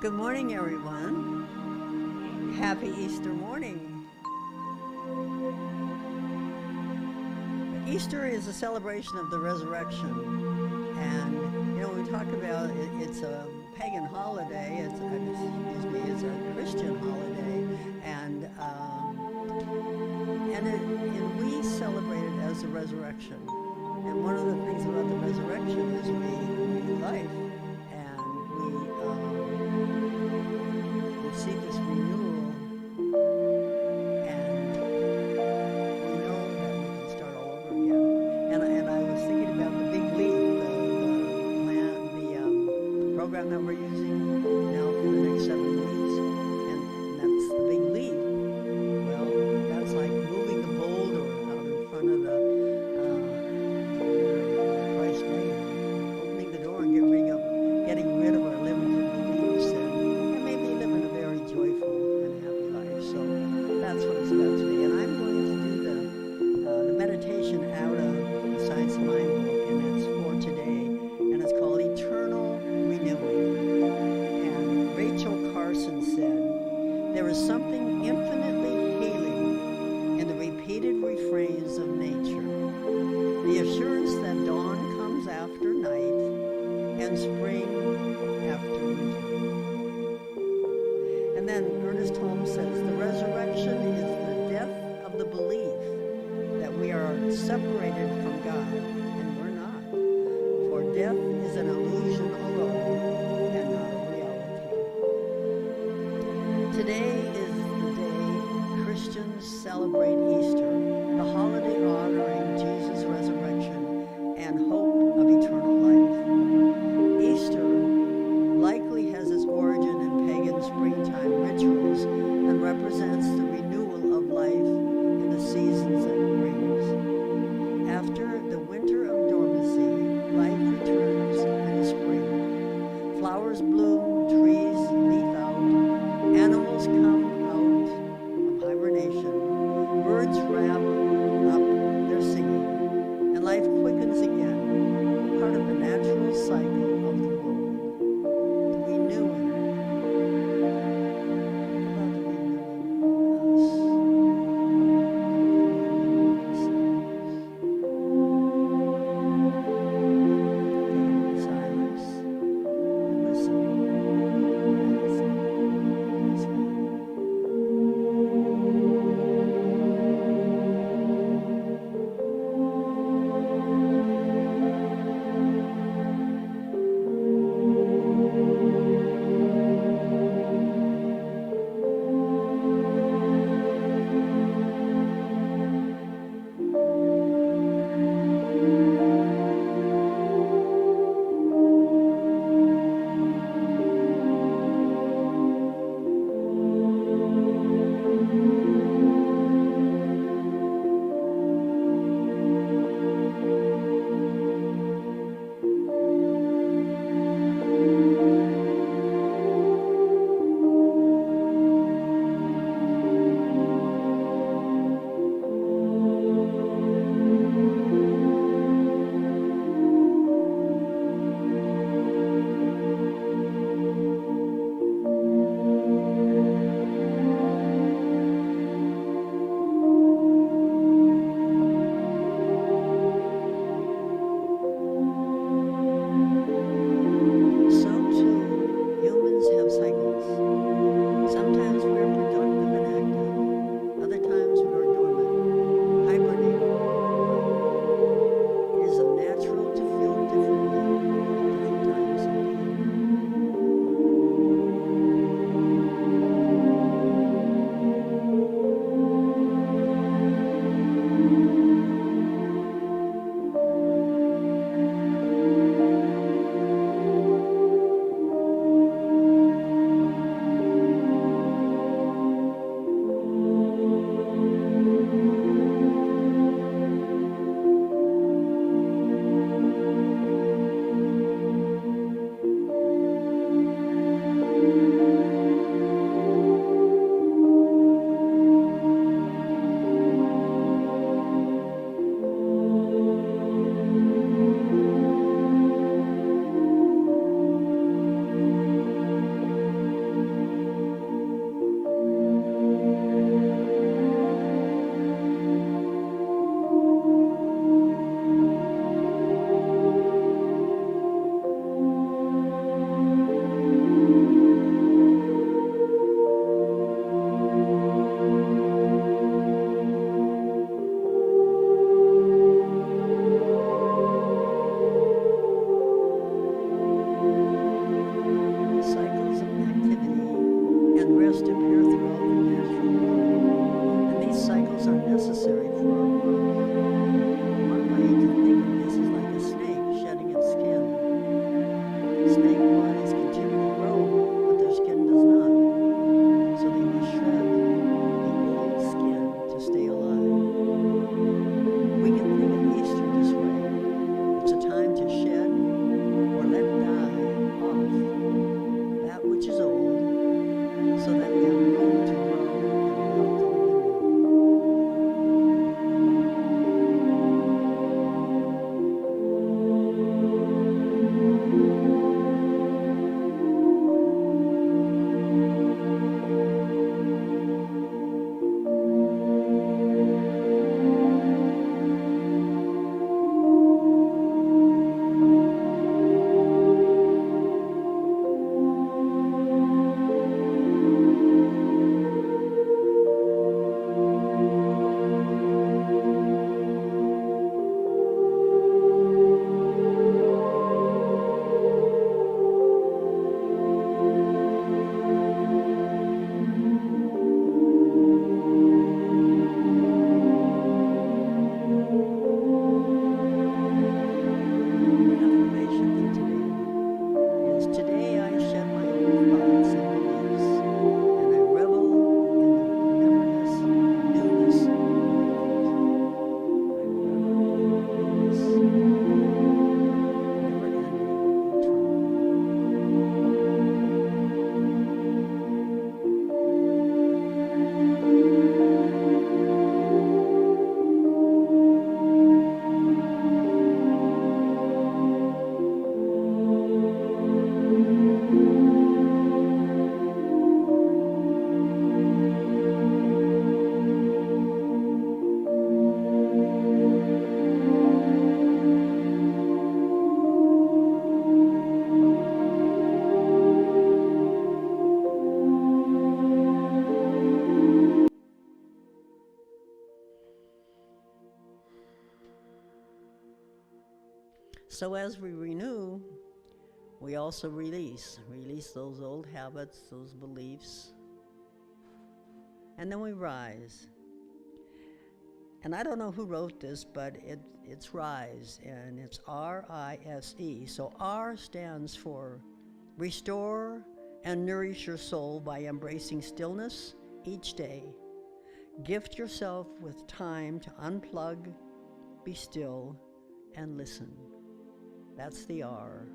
Good morning, everyone. Happy Easter morning. Easter is a celebration of the resurrection. And, when we talk about it, it's a pagan holiday, it's a Christian holiday, and we celebrate it as the resurrection. And one of the things about the resurrection is we new life, and we see this renewal, and we know that we can start all over again. And I was thinking about the big leap, the program that we're using now for the next 7 weeks, and that's the big leap. Well, that's like moving the boulder out in front of the Christ name, opening the door and getting rid of our limited beliefs, and maybe living a very joyful and happy life. So that's what it's about today. And I'm going to do the meditation out of the Science of Mind book, and it's for today, and it's called Eternal Renewing. And Rachel Carson said, "There is something infinitely healing in the repeated refrains of nature. The assurance that dawn comes after night and spring after winter." And then Ernest Holmes says, "The resurrection is the death of the belief that we are separated from God, and we're not. For death is an illusion alone and not a reality." Today is the day Christians celebrate Easter, the holiday honoring Jesus' resurrection and hope of eternal life. Easter likely has its origin in pagan springtime rituals and represents the renewal of life in the seasons that it brings. After the winter of dormancy, life returns and the spring Snake bodies continue to grow, but their skin does not. So they must shed the old skin to stay alive. We can think of Easter this way. It's a time to shed or let die off that which is old, so that we have room to grow and welcome the new. So as we renew, we also release those old habits, those beliefs, and then we rise. And I don't know who wrote this, but it's rise, and it's R-I-S-E. So R stands for restore and nourish your soul by embracing stillness each day. Gift yourself with time to unplug, be still, and listen. That's the R.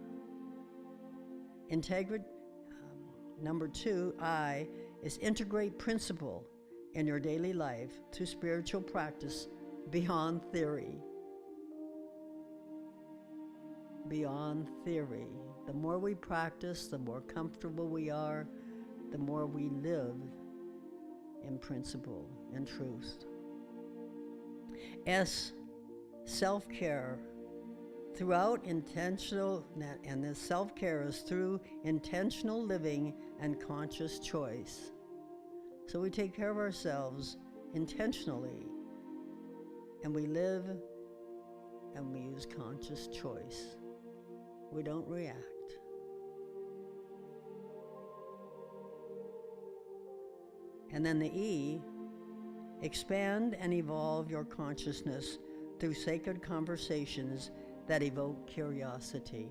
Number 2, I, is integrate principle in your daily life through spiritual practice beyond theory. Beyond theory. The more we practice, the more comfortable we are, the more we live in principle, in truth. S, self-care. Throughout intentional, and this self-care is through intentional living and conscious choice. So we take care of ourselves intentionally, and we live and we use conscious choice. We don't react. And then the E, expand and evolve your consciousness through sacred conversations that evoke curiosity.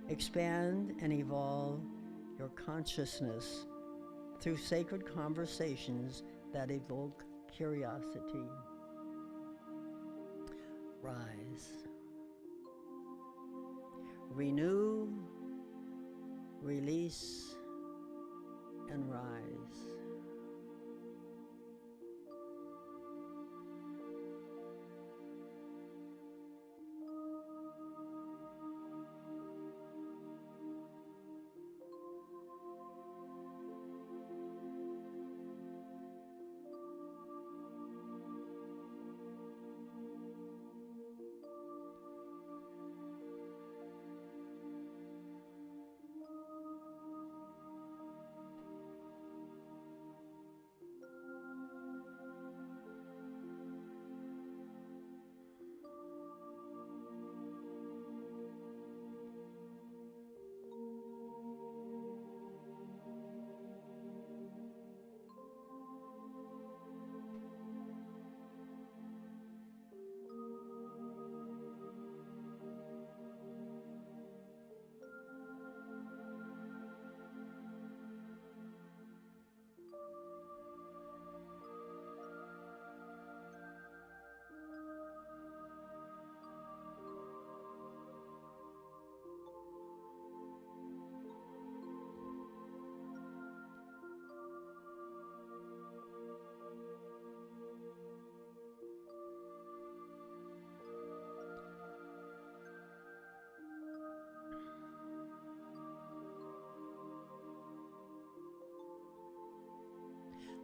Expand and evolve your consciousness through sacred conversations that evoke curiosity. Rise. Renew, release, and rise.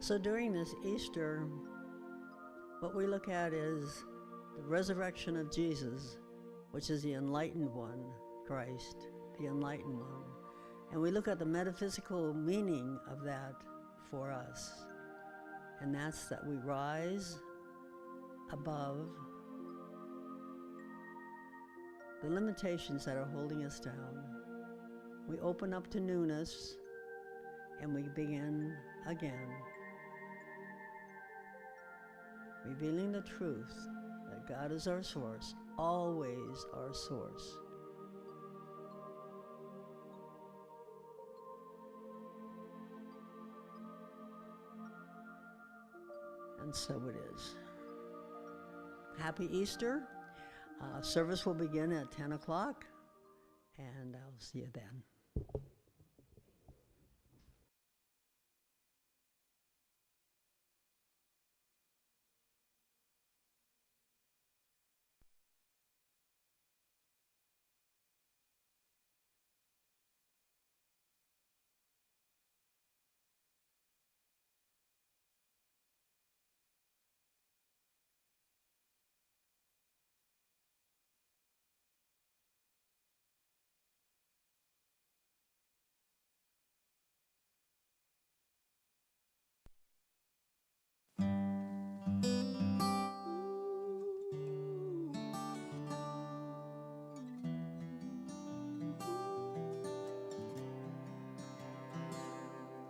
So during this Easter, what we look at is the resurrection of Jesus, which is the enlightened one, Christ, the enlightened one. And we look at the metaphysical meaning of that for us. And that's that we rise above the limitations that are holding us down. We open up to newness and we begin again, revealing the truth that God is our source, always our source. And so it is. Happy Easter. Service will begin at 10 o'clock, and I'll see you then.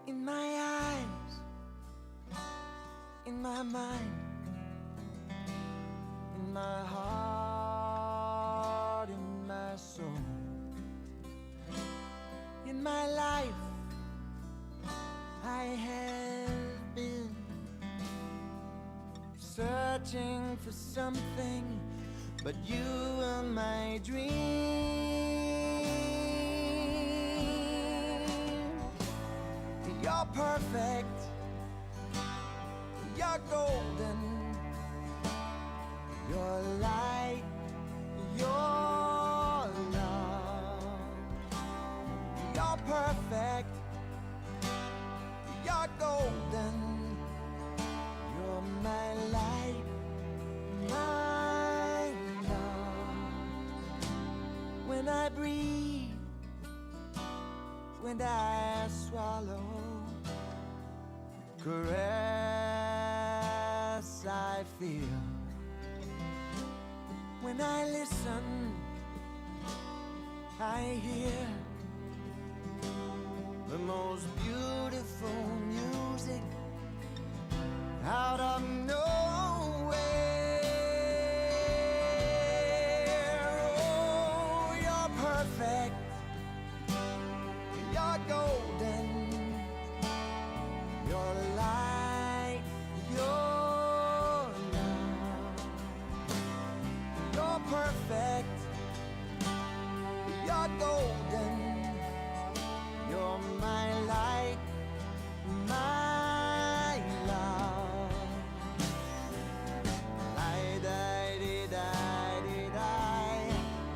In my eyes, in my mind, in my heart, in my soul, in my life, I have been searching for something, but you are my dream. You're perfect, you're golden, you're light, you're love. You're perfect, you're golden, you're my light, my love. When I breathe, when I swallow, caress I feel. When I listen, I hear the most beautiful music out of nowhere. Oh, you're perfect, you're golden, you're light, you're love. You're perfect, you're golden, you're my light, my love. Light-a-di-di-di-di,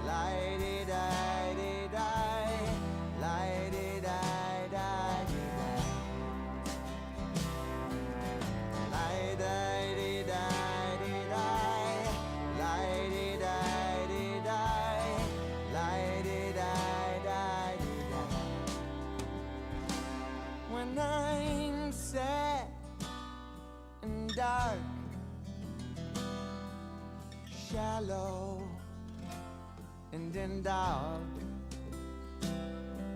light-a-di-di-di-di, light-a-di-di-di-di. When I'm sad and dark, shallow and in doubt,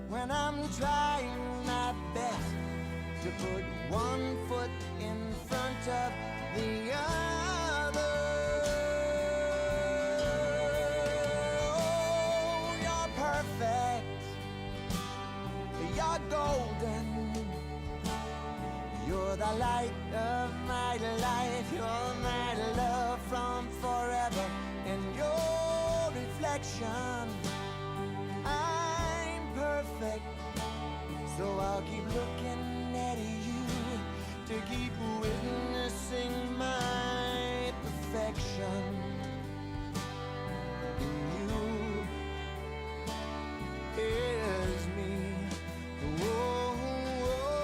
when I'm trying my best to put one foot in front of the other. Oh, you're perfect, you're golden, you're the light of my life, you're my love from forever, and your reflection. I'm perfect, so I'll keep looking at you to keep witnessing my perfection. In you is me. Whoa, whoa.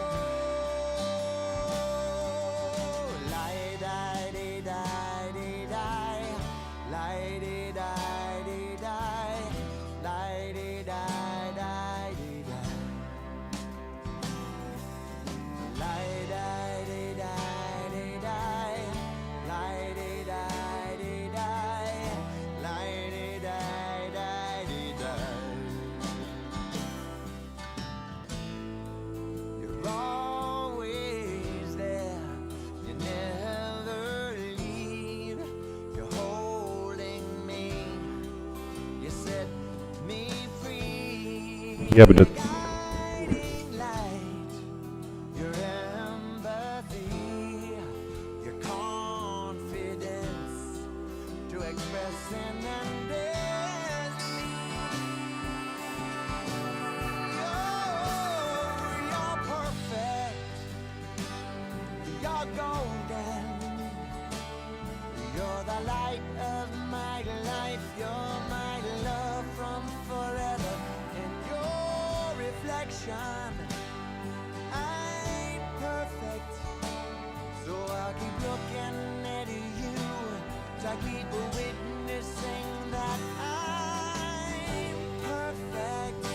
Yeah, but guiding light, your empathy, your confidence to express an destiny. You're perfect, you're golden, you're the light of my life, you're my love from forever, and your reflection. I'm perfect, so I'll keep looking at you to keep witnessing that I'm perfect.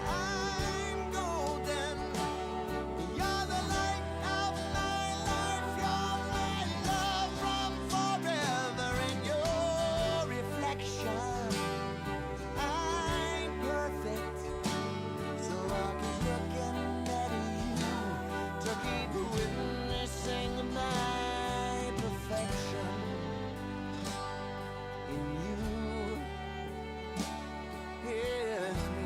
I'm golden. You're the light of my life. You're my love from forever, and your reflection. I'm perfect, so I'll keep looking at you to keep witnessing my perfection in you. Here's me.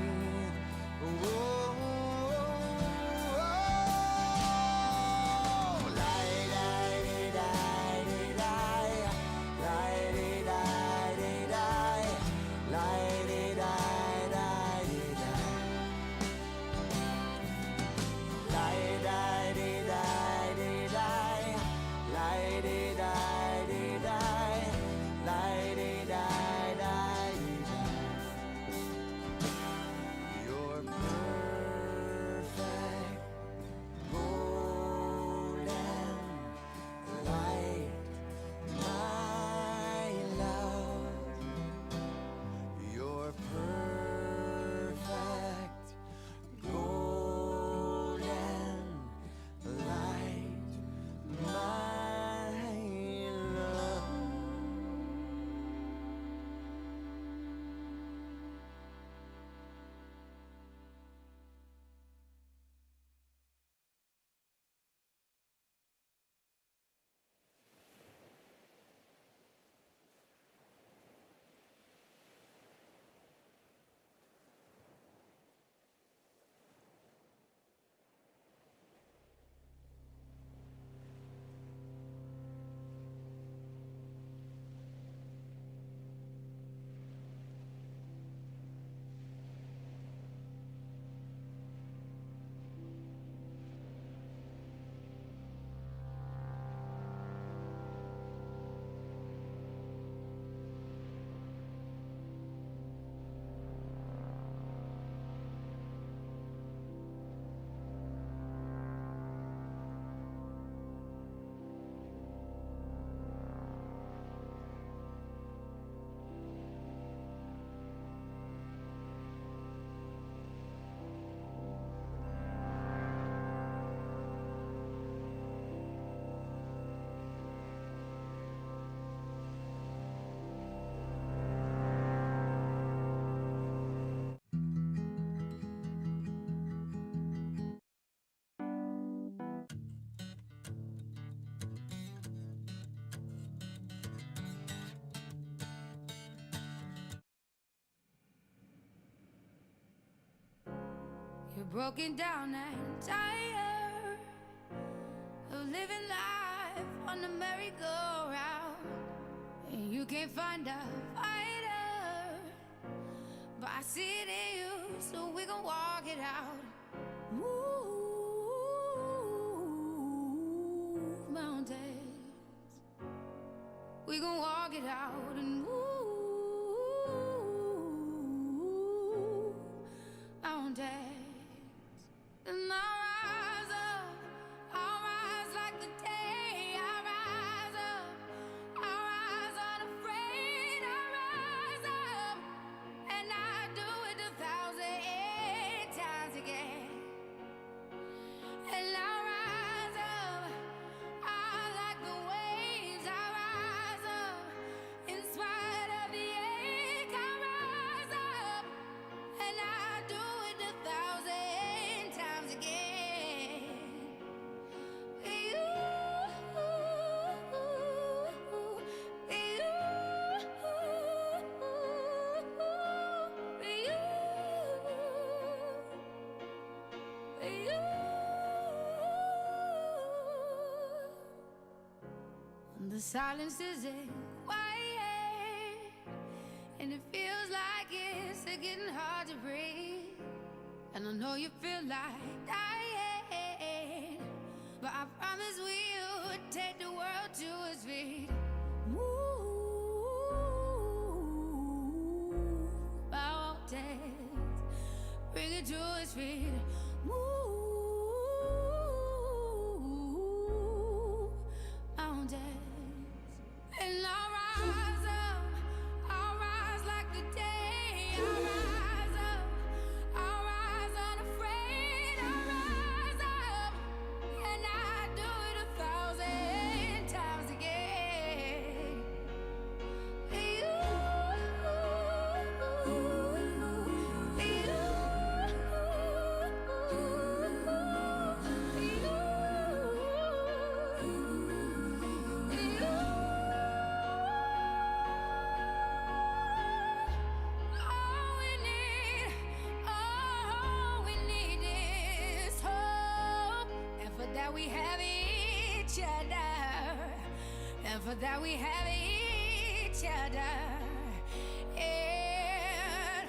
You're perfect, golden light, my love. You're perfect, golden light, my love. You're broken down and tired of living life on the merry-go-round, and you can't find a fighter, but I see it in you, so we gon' walk it out. Move mountains, we gon' walk it out and move mountains. And I'll rise like the day. I'll rise unafraid. I'll rise up, and I do it 1,000 times again. And I'll rise up, I like the waves. I'll rise up in spite the silence isn't quiet, and it feels like it's getting hard to breathe. And I know you feel like dying, but I promise we'll take the world to its feet. Move mountains, bring it to its feet. Move mountains, and I'll rise up, I'll rise like the day. I'll rise up, I'll rise unafraid. I'll rise up, and I do it 1,000 times again. All we need is hope, and for that we have each other, and for that we have each other. And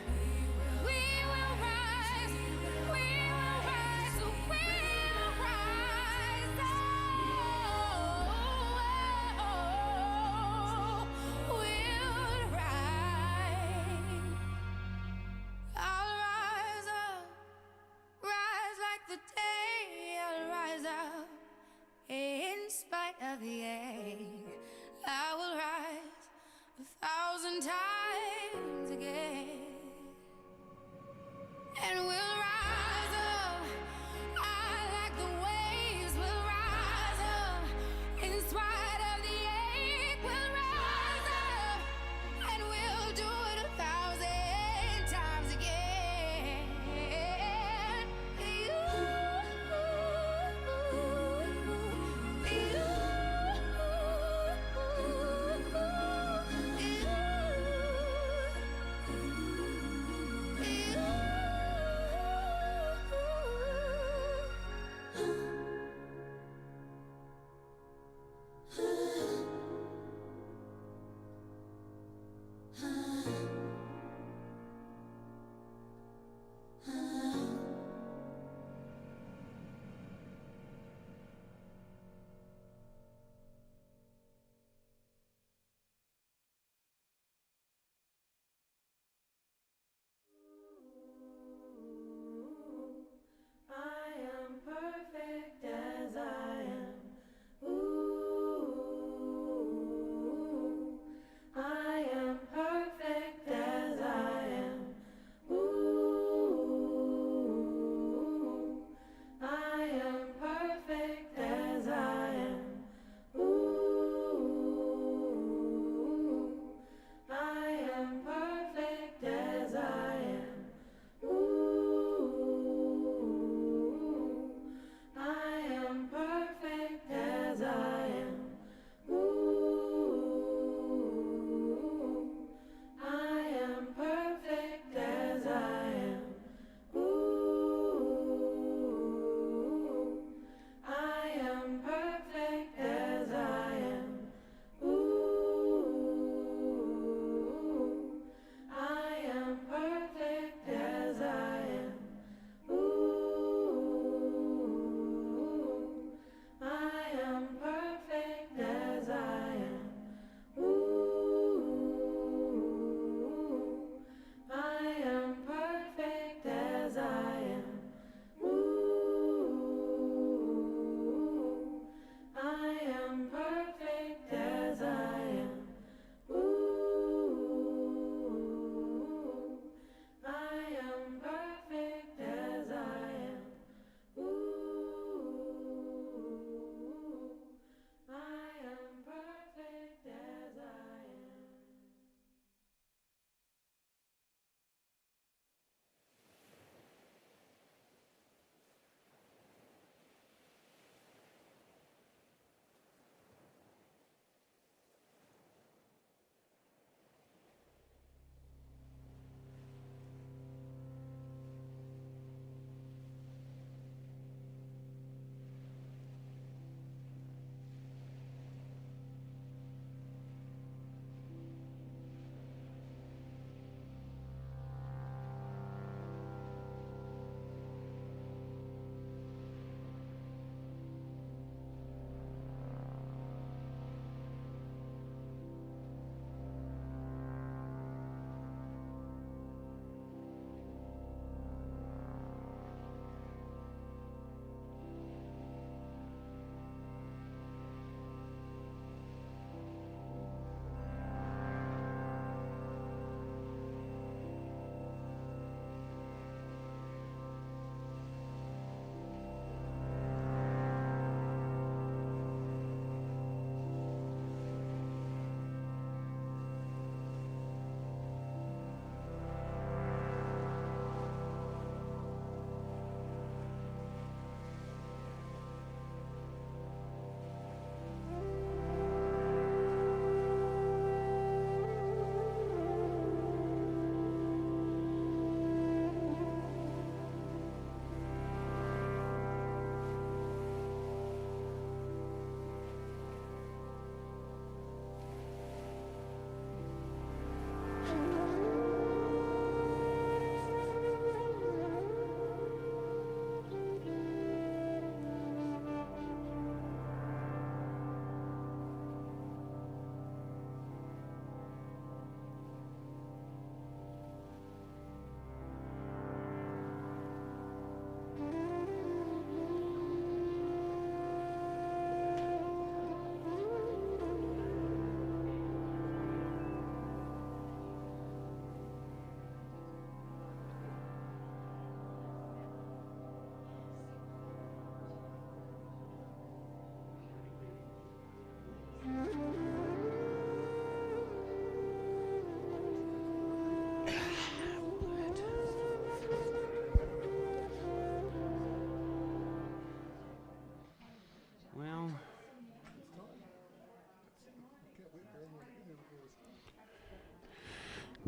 we will rise, we will rise, we'll rise. Oh, we'll rise. I'll rise up, rise like the day. I'll rise up in spite of the ache. I will rise 1,000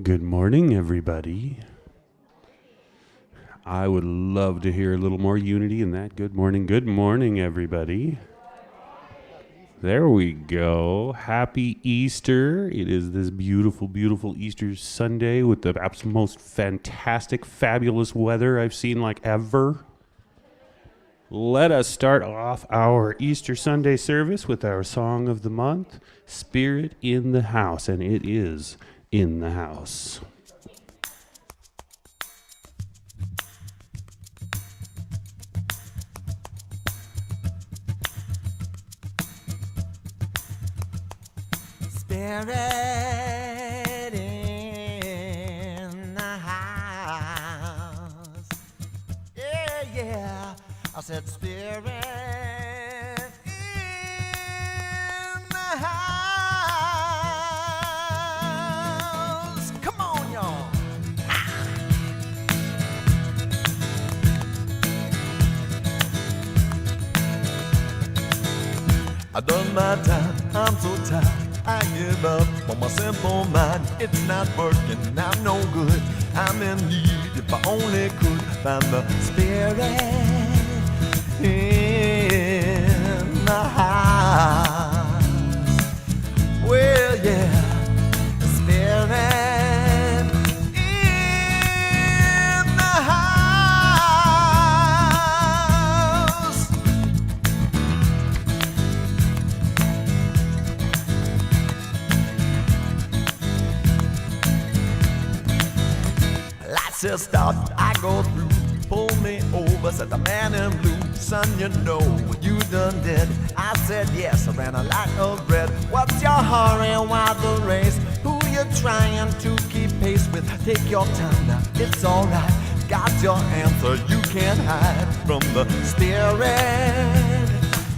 Good morning, everybody. I would love to hear a little more unity in that. Good morning, everybody. There we go. Happy Easter. It is this beautiful, beautiful Easter Sunday with the absolute most fantastic, fabulous weather I've seen like ever. Let us start off our Easter Sunday service with our song of the month, Spirit in the House, and it is in the house. Spirit in the house. Yeah, yeah. I said spirit in the house. Come on, y'all. I done my time, I'm so tired. I give up on my simple mind. It's not working, I'm no good. I'm in need if I only could find the spirit in the house. Well, yeah, the spirit in the house. Lights just stop, I go through. Pull me over, said the man in blue. Son, you know what you done did. I said yes, I ran a lot of bread. What's your hurry, why the race? Who you trying to keep pace with? Take your time now, it's alright. Got your answer, you can't hide from the spirit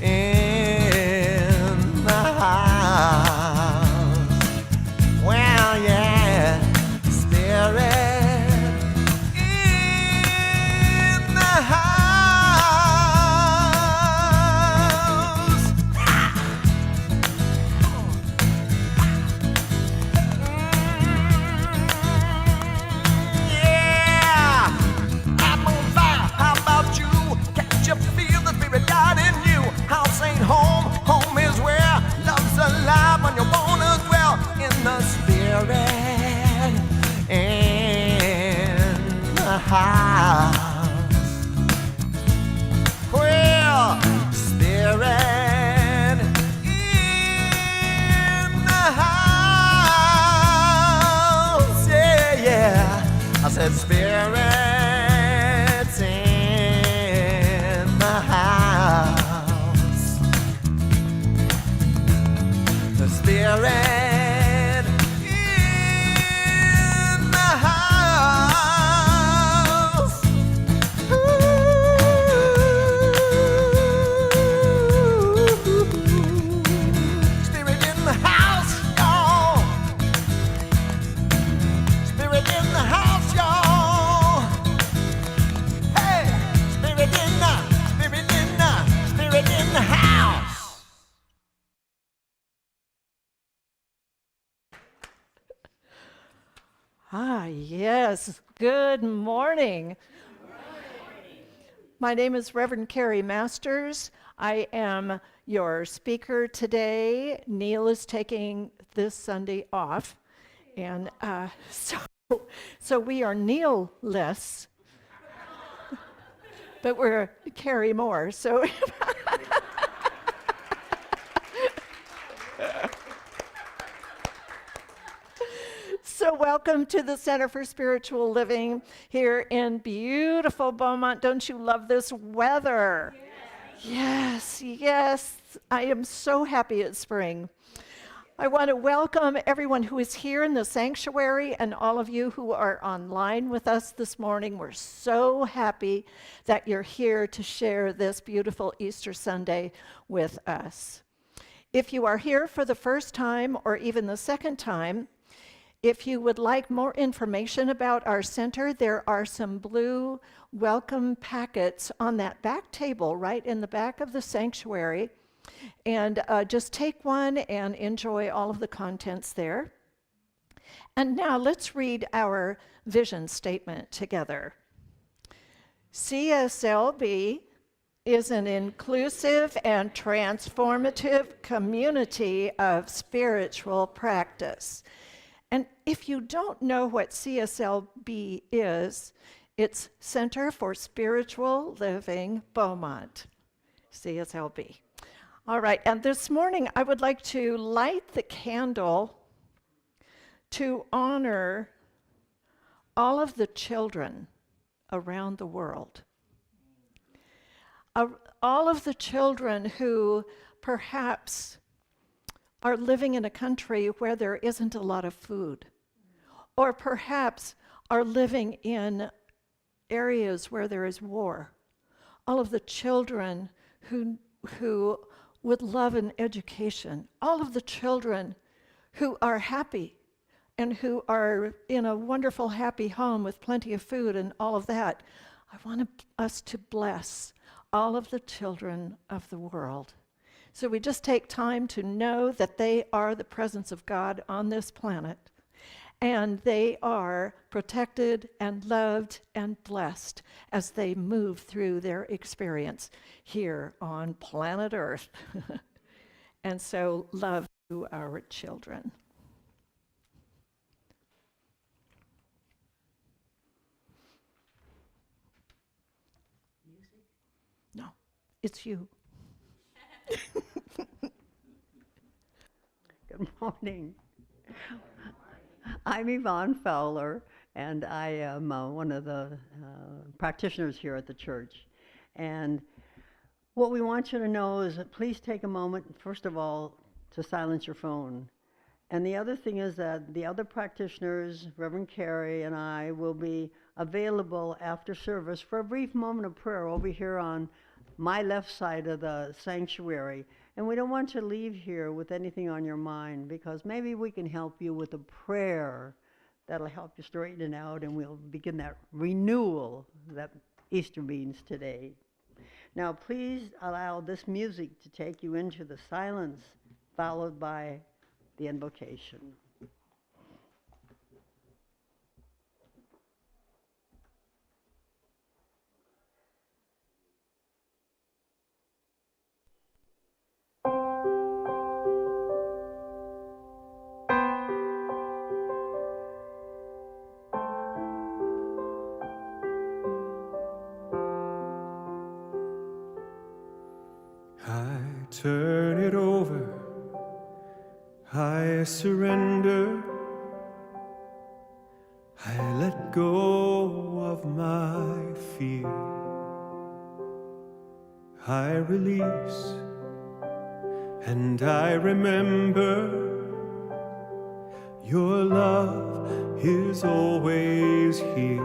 in the house. Well, yeah, spirit house. Yeah, I'm on fire. How about you? Can't you feel the spirit God in you? House ain't home, home is where love's alive when you wanna dwell in the spirit in the house. Well, spirit in the house. Yeah, yeah. I said spirits in the house. The spirit in the house. Spirit in the house, y'all. Spirit in the house, y'all. Hey, spirit in the house. Ah, yes. Good morning. My name is Reverend Carrie Masters. I am your speaker today. Neil is taking this Sunday off. And so we are Neil-less, but we're Carrie more. So So welcome to the Center for Spiritual Living here in beautiful Beaumont. Don't you love this weather? Yes, yes. I am so happy it's spring. I want to welcome everyone who is here in the sanctuary and all of you who are online with us this morning. We're so happy that you're here to share this beautiful Easter Sunday with us. If you are here for the first time or even the second time, if you would like more information about our center, there are some blue welcome packets on that back table right in the back of the sanctuary. And just take one and enjoy all of the contents there. And now let's read our vision statement together. CSLB is an inclusive and transformative community of spiritual practice. And if you don't know what CSLB is, it's Center for Spiritual Living Beaumont, CSLB. All right, and this morning I would like to light the candle to honor all of the children around the world. All of the children who perhaps are living in a country where there isn't a lot of food, or perhaps are living in areas where there is war. All of the children who would love an education. All of the children who are happy and who are in a wonderful, happy home with plenty of food and all of that. I want us to bless all of the children of the world. So we just take time to know that they are the presence of God on this planet, and they are protected and loved and blessed as they move through their experience here on planet Earth. And so love to our children. No, it's you. Good morning. I'm Evonne Fowler, and I am one of the practitioners here at the church. And what we want you to know is that please take a moment, first of all, to silence your phone. And the other thing is that the other practitioners, Reverend Carrie and I, will be available after service for a brief moment of prayer over here on my left side of the sanctuary. And we don't want you to leave here with anything on your mind, because maybe we can help you with a prayer that'll help you straighten it out, and we'll begin that renewal that Easter means today. Now, please allow this music to take you into the silence, followed by the invocation. Turn it over, I surrender, I let go of my fear, I release, and I remember your love is always here.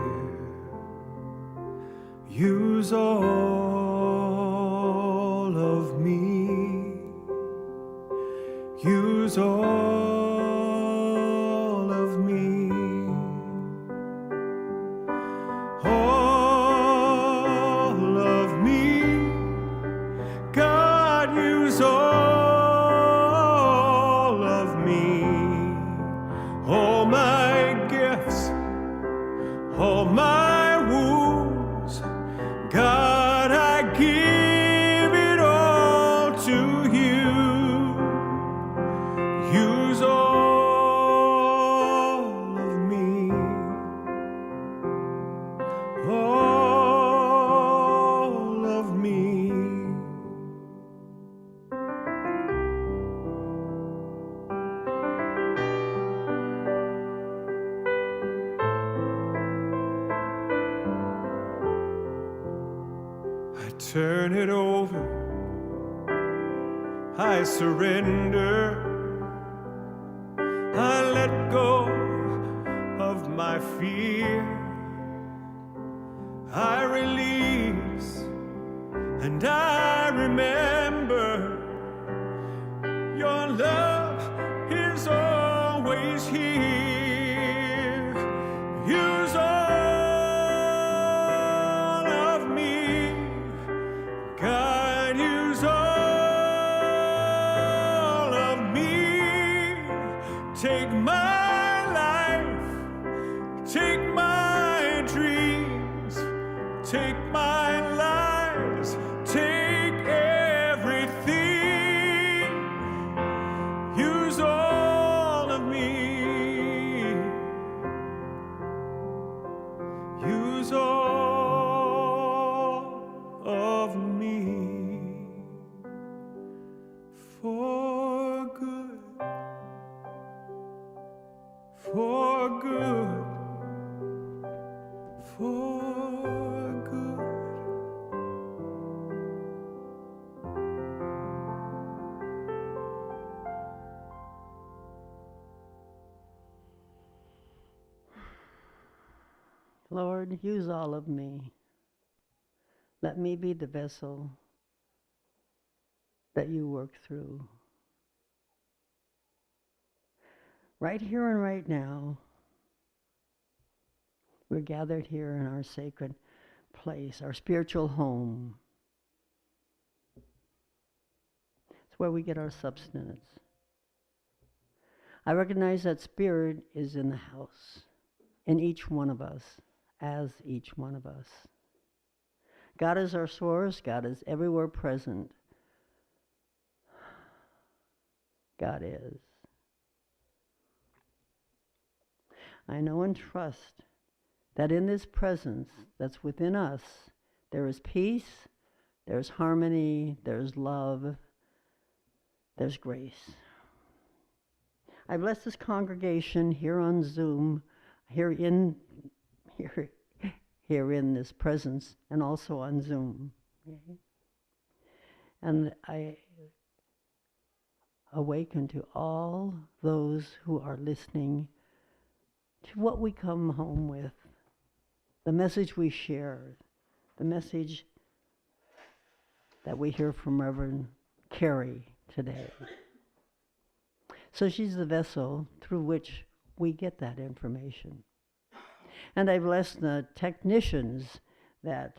Use all of me. Use all of me, all of me, God, use all of me, all my gifts, all my wounds, God, I give it all to you. Use all of me, all of me. I turn it over, I surrender, I let go of my fear, I release, and I remember your love is always here. Use all of me, God, use all of me. Take my life. take my lies, take everything, use all of me, use all of me for good, for good, for good. Lord, use all of me. Let me be the vessel that you work through. Right here and right now, we're gathered here in our sacred place, our spiritual home. It's where we get our substance. I recognize that Spirit is in the house, in each one of us, as each one of us. God is our source. God is everywhere present. God is. I know and trust that in this presence that's within us, there is peace, there's harmony, there's love, there's grace. I bless this congregation here on Zoom, here in this presence, and also on Zoom. Okay? And I awaken to all those who are listening to what we come home with, the message we share, the message that we hear from Reverend Carrie today. So she's the vessel through which we get that information. And I bless the technicians that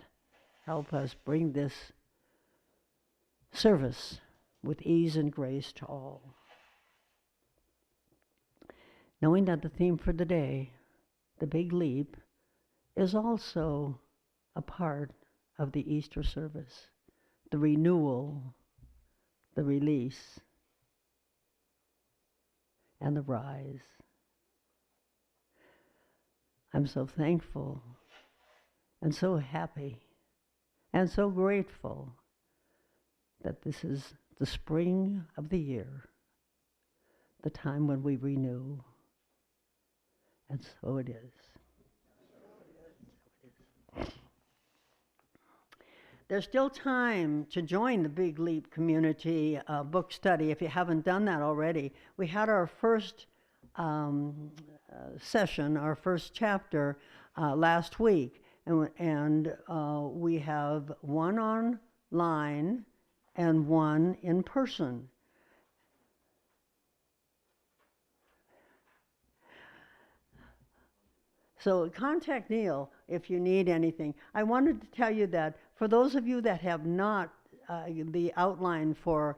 help us bring this service with ease and grace to all. Knowing that the theme for the day, the Big Leap, is also a part of the Easter service, the renewal, the release, and the rise. I'm so thankful and so happy and so grateful that this is the spring of the year, the time when we renew. And so it is. There's still time to join the Big Leap Community book study if you haven't done that already. We had our first session, our first chapter last week, and we have one online and one in person. So contact Neil if you need anything. I wanted to tell you that for those of you that have not, the outline for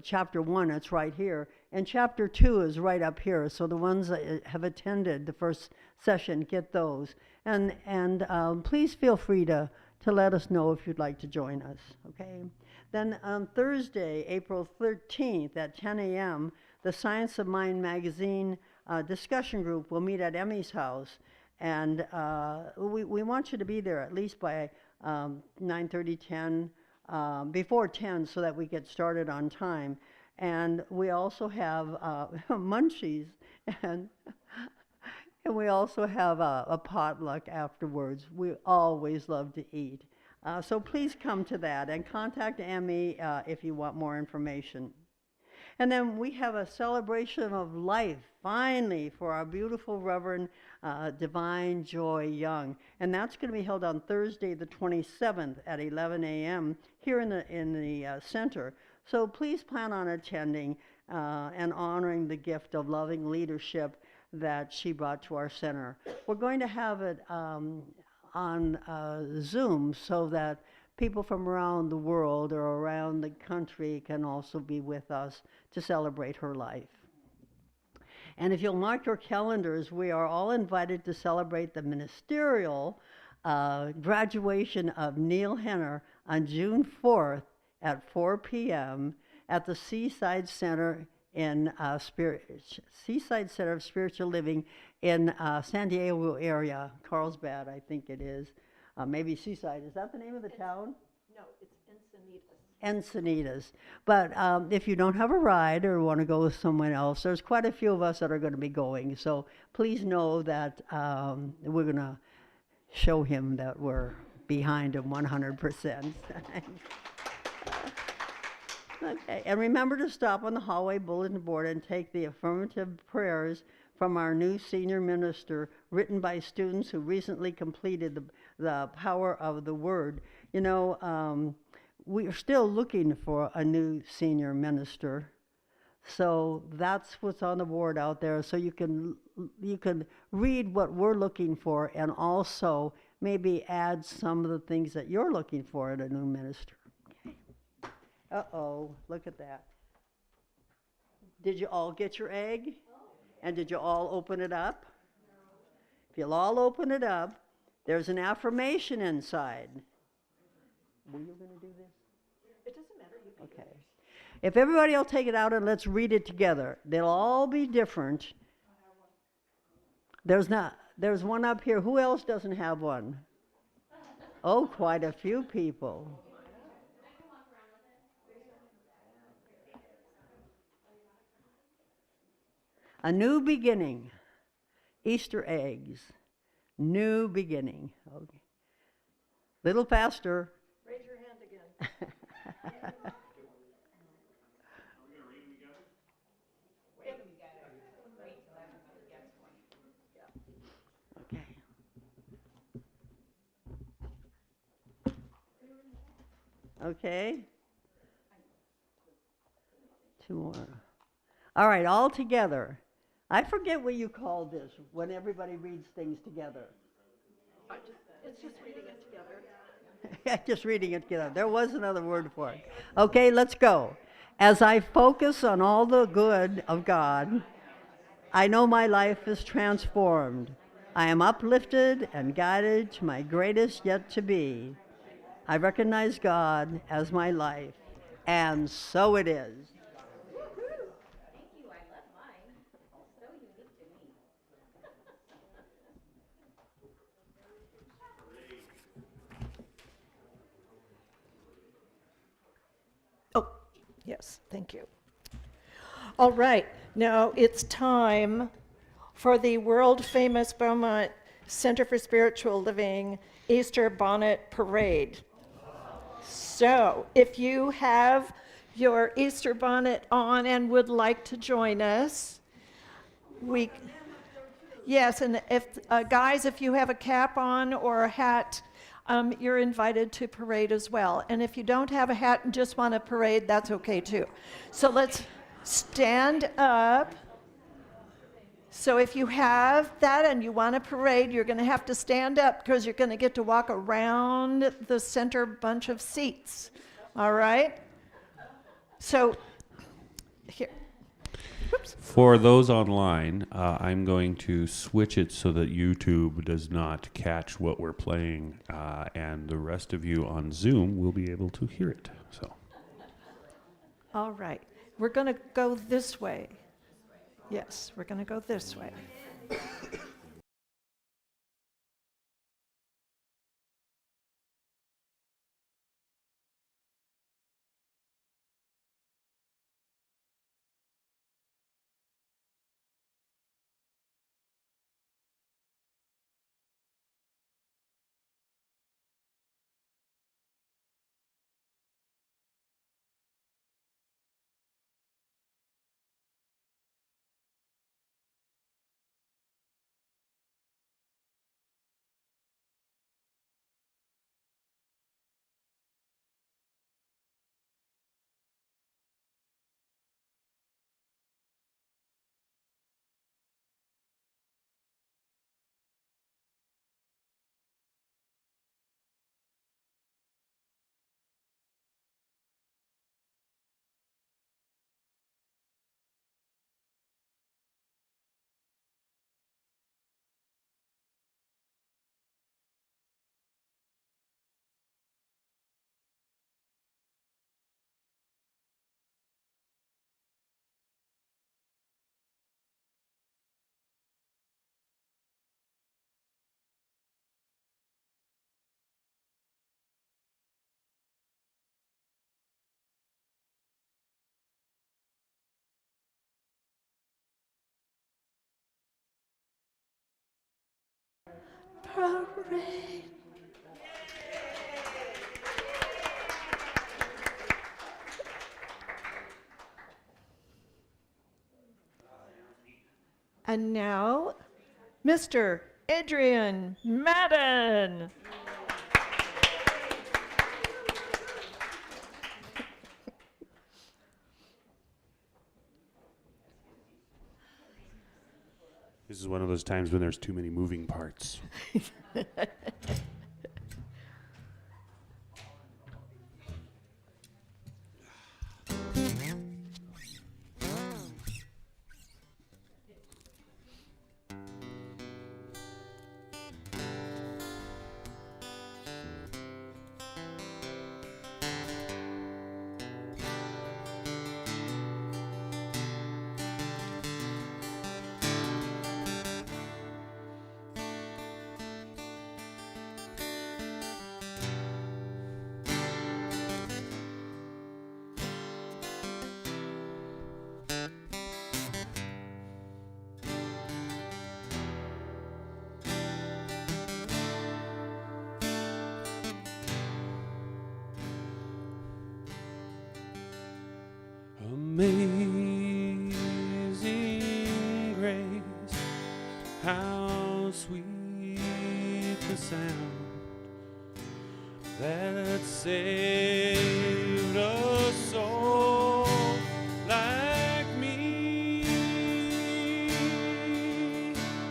chapter 1, it's right here, and chapter 2 is right up here. So the ones that have attended the first session, get those. And please feel free to let us know if you'd like to join us, okay? Then on Thursday, April 13th at 10 a.m., the Science of Mind magazine discussion group will meet at Emmy's house. And we want you to be there at least by 9:30, 10, before 10, so that we get started on time. And we also have munchies, and we also have a potluck afterwards. We always love to eat. So please come to that and contact Emmy if you want more information. And then we have a celebration of life, finally, for our beautiful Reverend Divine Joy Young. And that's going to be held on Thursday, the 27th at 11 a.m. here in the center. So please plan on attending and honoring the gift of loving leadership that she brought to our center. We're going to have it on Zoom so that people from around the world or around the country can also be with us to celebrate her life. And if you'll mark your calendars, we are all invited to celebrate the ministerial graduation of Neil Henner on June 4th at 4 p.m. at the Seaside Center in Seaside Center of Spiritual Living in San Diego area, Carlsbad, I think it is. Maybe Seaside. Is that the name of the town? No, it's Encinitas. Encinitas. But if you don't have a ride or want to go with someone else, there's quite a few of us that are going to be going. So please know that we're going to show him that we're behind him 100%. Okay, and remember to stop on the hallway bulletin board and take the affirmative prayers from our new senior minister, written by students who recently completed the Power of the Word. You know, we're still looking for a new senior minister. So that's what's on the board out there. So you can read what we're looking for and also maybe add some of the things that you're looking for in a new minister. Okay. Uh-oh, look at that. Did you all get your egg? And did you all open it up? If you'll all open it up, there's an affirmation inside. Were you going to do this? It doesn't matter. Okay. If everybody will take it out and let's read it together. They'll all be different. There's one up here. Who else doesn't have one? Oh, quite a few people. A new beginning. Easter eggs. New beginning. Okay. Little faster. Raise your hand again. Okay. Okay. Two more. All right, all together. I forget what you call this when everybody reads things together. It's just reading it together. Just reading it together. There was another word for it. Okay, let's go. As I focus on all the good of God, I know my life is transformed. I am uplifted and guided to my greatest yet to be. I recognize God as my life, and so it is. Oh, yes, thank you. All right, now it's time for the world-famous Beaumont Center for Spiritual Living Easter Bonnet Parade. So, if you have your Easter bonnet on and would like to join us, yes, and if guys, if you have a cap on or a hat, you're invited to parade as well. And if you don't have a hat and just want to parade, that's okay too. So let's stand up. So if you have that and you want to parade, you're going to have to stand up because you're going to get to walk around the center bunch of seats. All right? So here. Whoops. For those online, I'm going to switch it so that YouTube does not catch what we're playing, and the rest of you on Zoom will be able to hear it. So, All right. We're going to go this way. Yes, we're going to go this way. parade. And now, Mr. Adrian Madden. This is one of those times when there's too many moving parts. Amazing grace, how sweet the sound that saved a soul like me.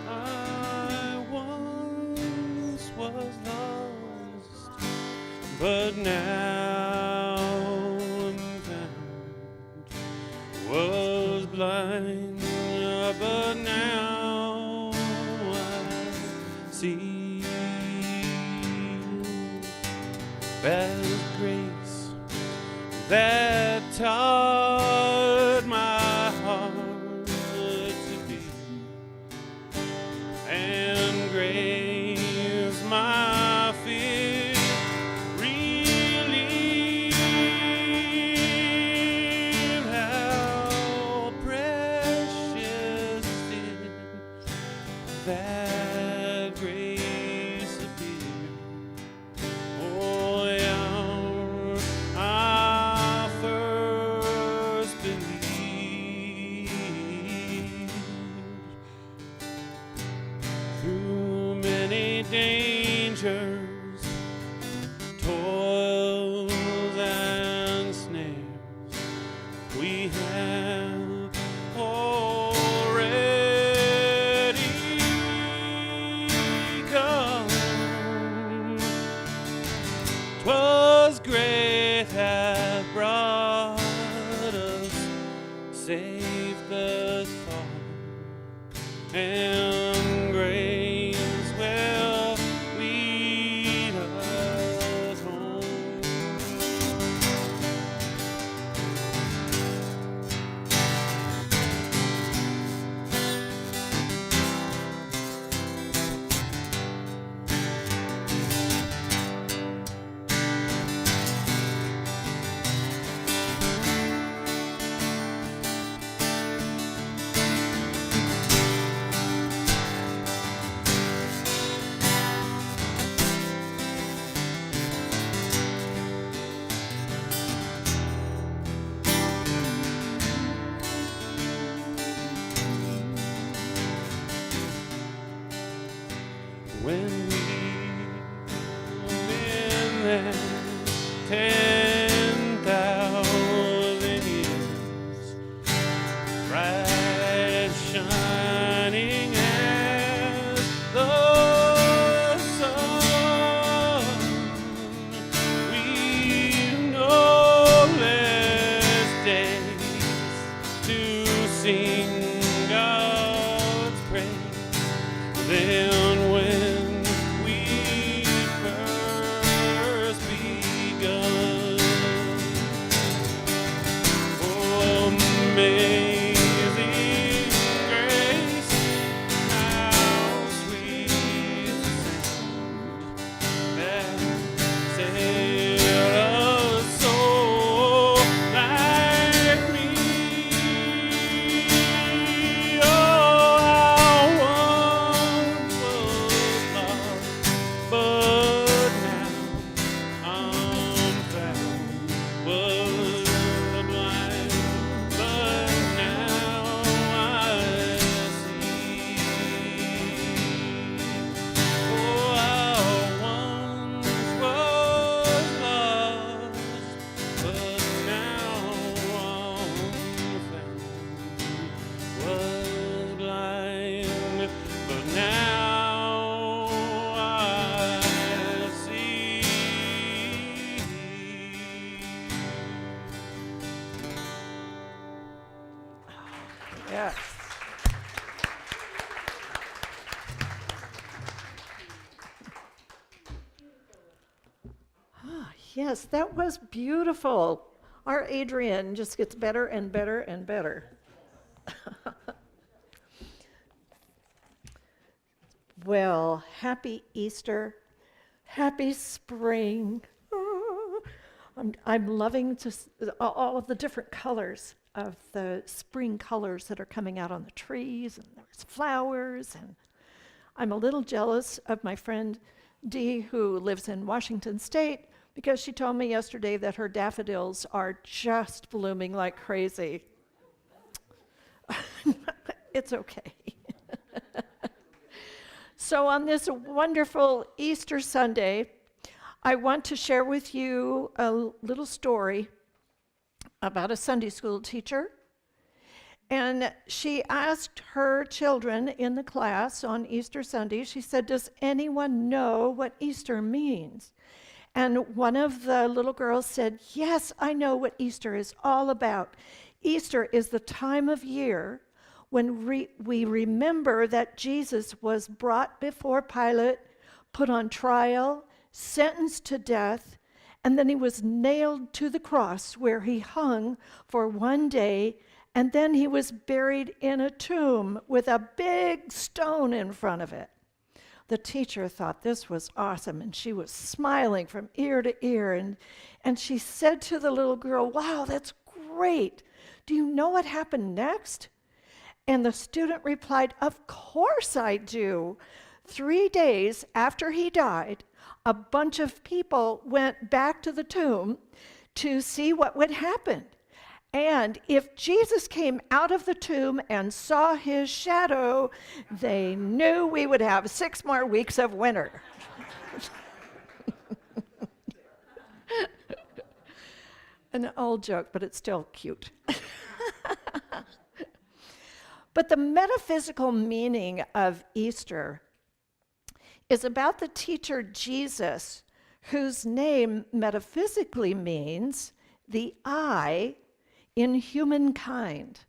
I once was lost, but now am found. Was blind, but now I see. That grace that taught my heart to be, and grace my fear relieved. How precious did that grace appear. Oh, yeah, I first believed. Through many dangers, toils and snares, we have already come. 'Twas grace hath brought us safe thus far, and grace will lead us home. When we in there 10,000 years, bright shining as the sun, we've no less days to sing God's praise than when we first begun. Yes. Yes, that was beautiful. Our Adrian just gets better and better and better. Well, happy Easter, happy spring. Oh, I'm loving all of the different colors of the spring colors that are coming out on the trees, and there's flowers, and I'm a little jealous of my friend Dee, who lives in Washington State, because she told me yesterday that her daffodils are just blooming like crazy. It's okay. So on this wonderful Easter Sunday, I want to share with you a little story about a Sunday school teacher. And she asked her children in the class on Easter Sunday, she said, "Does anyone know what Easter means?" And one of the little girls said, "Yes, I know what Easter is all about. Easter is the time of year when we remember that Jesus was brought before Pilate, put on trial, sentenced to death, and then he was nailed to the cross where he hung for one day, and then he was buried in a tomb with a big stone in front of it." The teacher thought this was awesome, and she was smiling from ear to ear, and she said to the little girl, "Wow, that's great. Do you know what happened next?" And the student replied, "Of course I do. 3 days after he died, a bunch of people went back to the tomb to see what would happen. And if Jesus came out of the tomb and saw his shadow, they knew we would have 6 more weeks of winter." An old joke, but it's still cute. But the metaphysical meaning of Easter is about the teacher Jesus, whose name metaphysically means the I in humankind.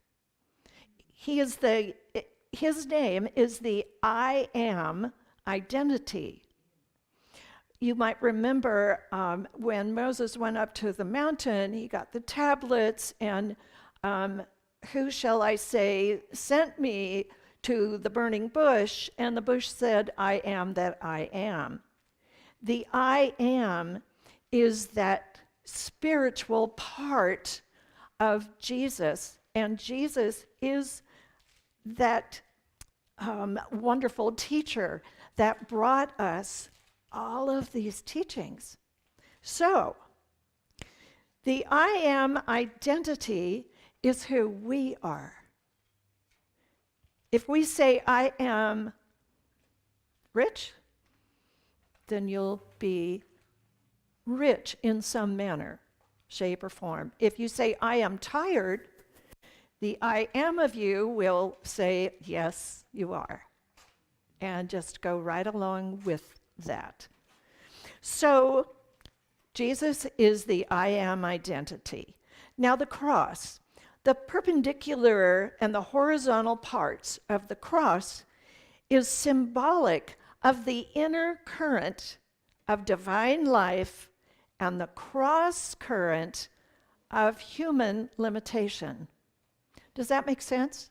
His name is the I am identity. You might remember when Moses went up to the mountain, he got the tablets, and who shall I say sent me to the burning bush? And the bush said, "I am that I am." The I am is that spiritual part of Jesus, and Jesus is that wonderful teacher that brought us all of these teachings. So, the I am identity is who we are. If we say, "I am rich," then you'll be rich in some manner, shape, or form. If you say, "I am tired," the I am of you will say, "Yes, you are." And just go right along with that. So, Jesus is the I am identity. Now, the cross. The perpendicular and the horizontal parts of the cross is symbolic of the inner current of divine life and the cross current of human limitation. Does that make sense?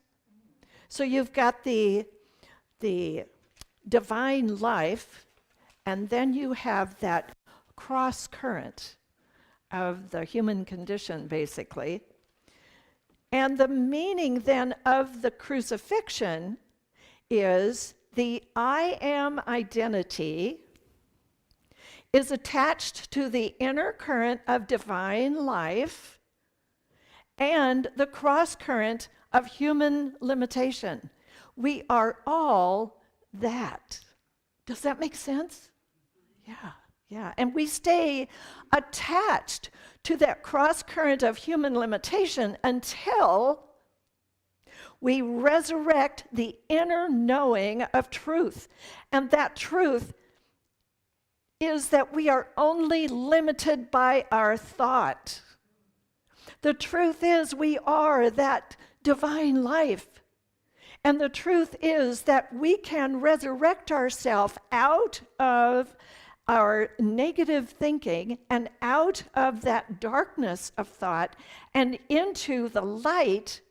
So you've got the divine life, and then you have that cross current of the human condition, basically. And the meaning then of the crucifixion is the I am identity is attached to the inner current of divine life and the cross current of human limitation. We are all that. Does that make sense? Yeah. And we stay attached to that cross current of human limitation until we resurrect the inner knowing of truth. And that truth is that we are only limited by our thought. The truth is we are that divine life. And the truth is that we can resurrect ourselves out of our negative thinking and out of that darkness of thought and into the light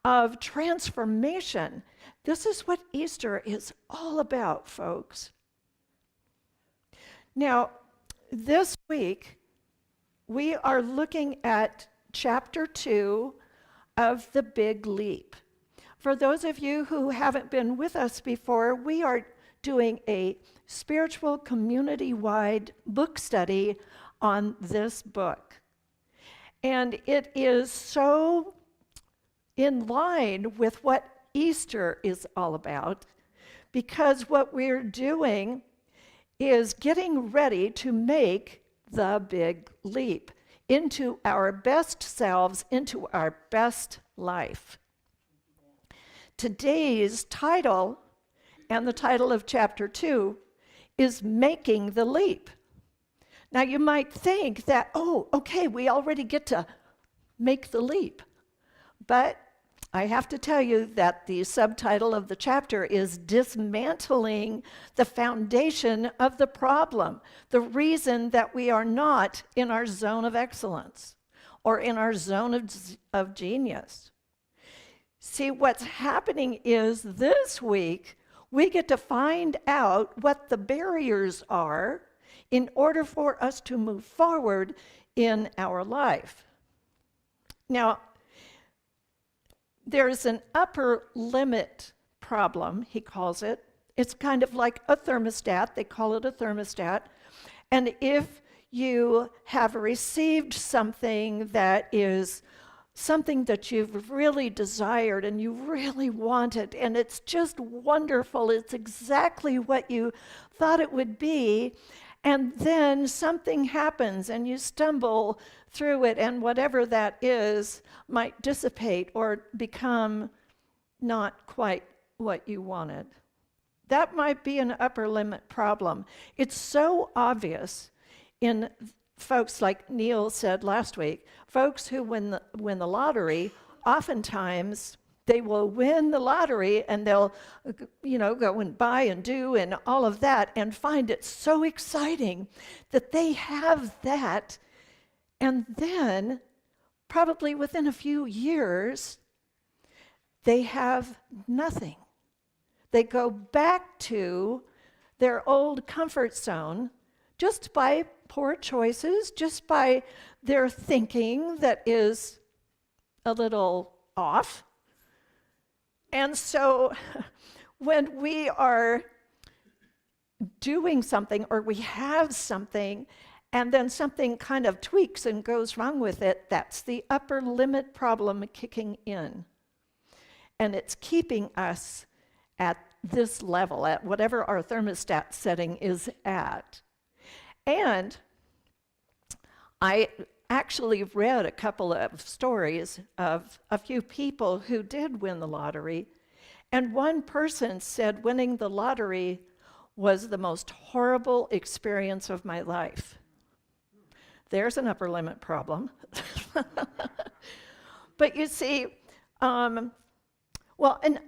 of transformation. This is what Easter is all about, folks. Now, this week, we are looking at chapter 2 of The Big Leap. For those of you who haven't been with us before, we are doing a spiritual community-wide book study on this book. And it is so in line with what Easter is all about, because what we're doing is getting ready to make the big leap into our best selves, into our best life. Today's title, and the title of chapter 2, is Making the Leap. Now you might think that, oh, okay, we already get to make the leap. But I have to tell you that the subtitle of the chapter is Dismantling the Foundation of the Problem, the reason that we are not in our zone of excellence or in our zone of genius. See, what's happening is this week, we get to find out what the barriers are in order for us to move forward in our life. Now, there's an upper limit problem, he calls it. It's kind of like a thermostat. They call it a thermostat. And if you have received something that is something that you've really desired and you really wanted, and it's just wonderful, it's exactly what you thought it would be, and then something happens and you stumble through it, and whatever that is might dissipate or become not quite what you wanted. That might be an upper limit problem. It's so obvious in folks, like Neil said last week, folks who win the lottery, oftentimes they will win the lottery and they'll, go and buy and do and all of that and find it so exciting that they have that. And then, probably within a few years, they have nothing. They go back to their old comfort zone just by poor choices, just by their thinking that is a little off. And so when we are doing something or we have something and then something kind of tweaks and goes wrong with it, that's the upper limit problem kicking in. And it's keeping us at this level, at whatever our thermostat setting is at. And I actually read a couple of stories of a few people who did win the lottery, and one person said winning the lottery was the most horrible experience of my life. There's an upper limit problem. But you see, and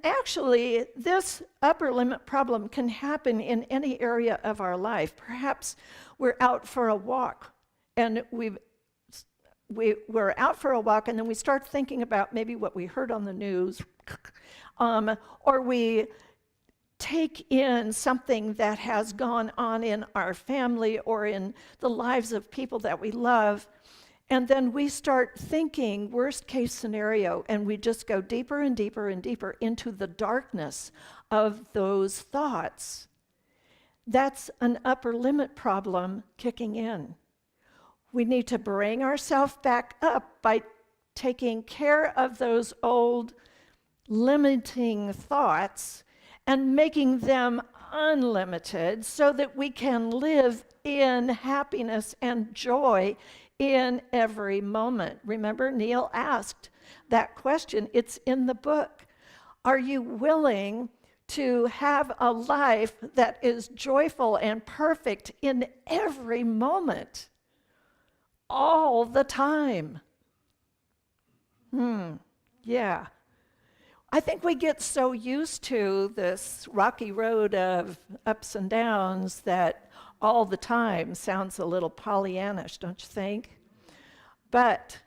actually, this upper limit problem can happen in any area of our life. Perhaps we're out for a walk, and we're out for a walk, and then we start thinking about maybe what we heard on the news, or we take in something that has gone on in our family or in the lives of people that we love, and then we start thinking worst case scenario, and we just go deeper and deeper and deeper into the darkness of those thoughts. That's an upper limit problem kicking in. We need to bring ourselves back up by taking care of those old limiting thoughts and making them unlimited so that we can live in happiness and joy in every moment. Remember, Neil asked that question. It's in the book. Are you willing to have a life that is joyful and perfect in every moment, all the time? Yeah. I think we get so used to this rocky road of ups and downs that all the time sounds a little Pollyannish, don't you think? But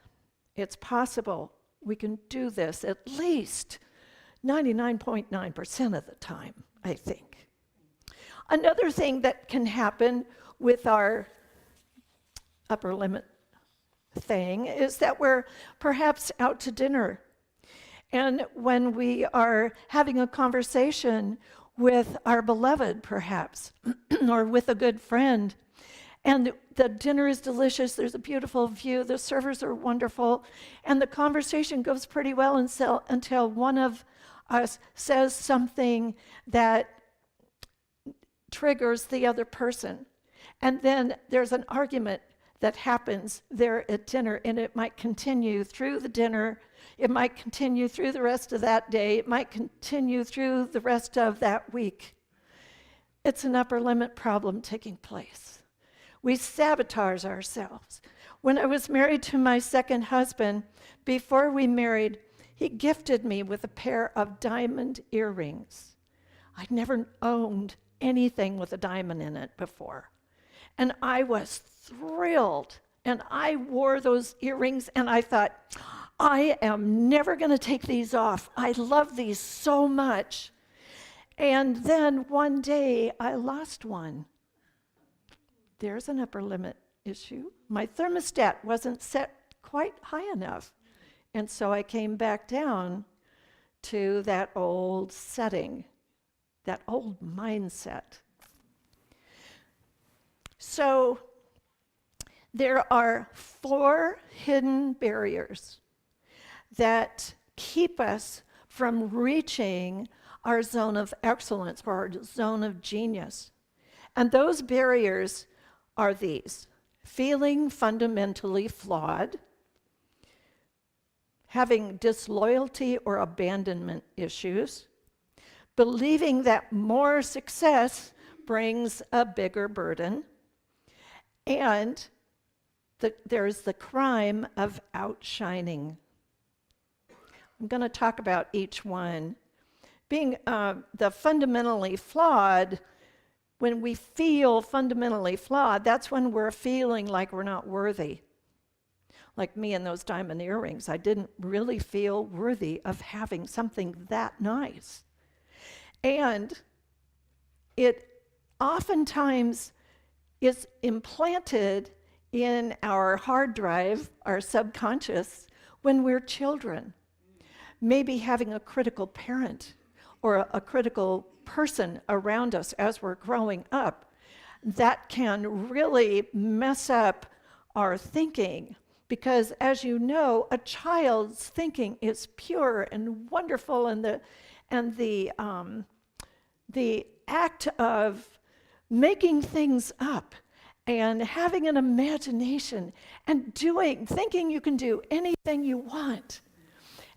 it's possible we can do this at least 99.9% of the time, I think. Another thing that can happen with our upper limit thing is that we're perhaps out to dinner. And when we are having a conversation with our beloved, perhaps, or with a good friend, and the dinner is delicious, there's a beautiful view, the servers are wonderful, and the conversation goes pretty well until one of us says something that triggers the other person. And then there's an argument that happens there at dinner, and it might continue through the dinner. It might continue through the rest of that day. It might continue through the rest of that week. It's an upper limit problem taking place. We sabotage ourselves. When I was married to my second husband, before we married, he gifted me with a pair of diamond earrings. I'd never owned anything with a diamond in it before. And I was thrilled. And I wore those earrings and I thought, I am never going to take these off. I love these so much. And then one day I lost one. There's an upper limit issue. My thermostat wasn't set quite high enough. And so I came back down to that old setting, that old mindset. So there are 4 hidden barriers that keep us from reaching our zone of excellence or our zone of genius. And those barriers are these: feeling fundamentally flawed, having disloyalty or abandonment issues, believing that more success brings a bigger burden, and there's the crime of outshining. I'm going to talk about each one. Being the fundamentally flawed, when we feel fundamentally flawed, that's when we're feeling like we're not worthy. Like me and those diamond earrings, I didn't really feel worthy of having something that nice. And it oftentimes is implanted in our hard drive, our subconscious, when we're children. Maybe having a critical parent or a critical person around us as we're growing up, that can really mess up our thinking. Because as you know, a child's thinking is pure and wonderful, and the act of making things up and having an imagination and thinking you can do anything you want.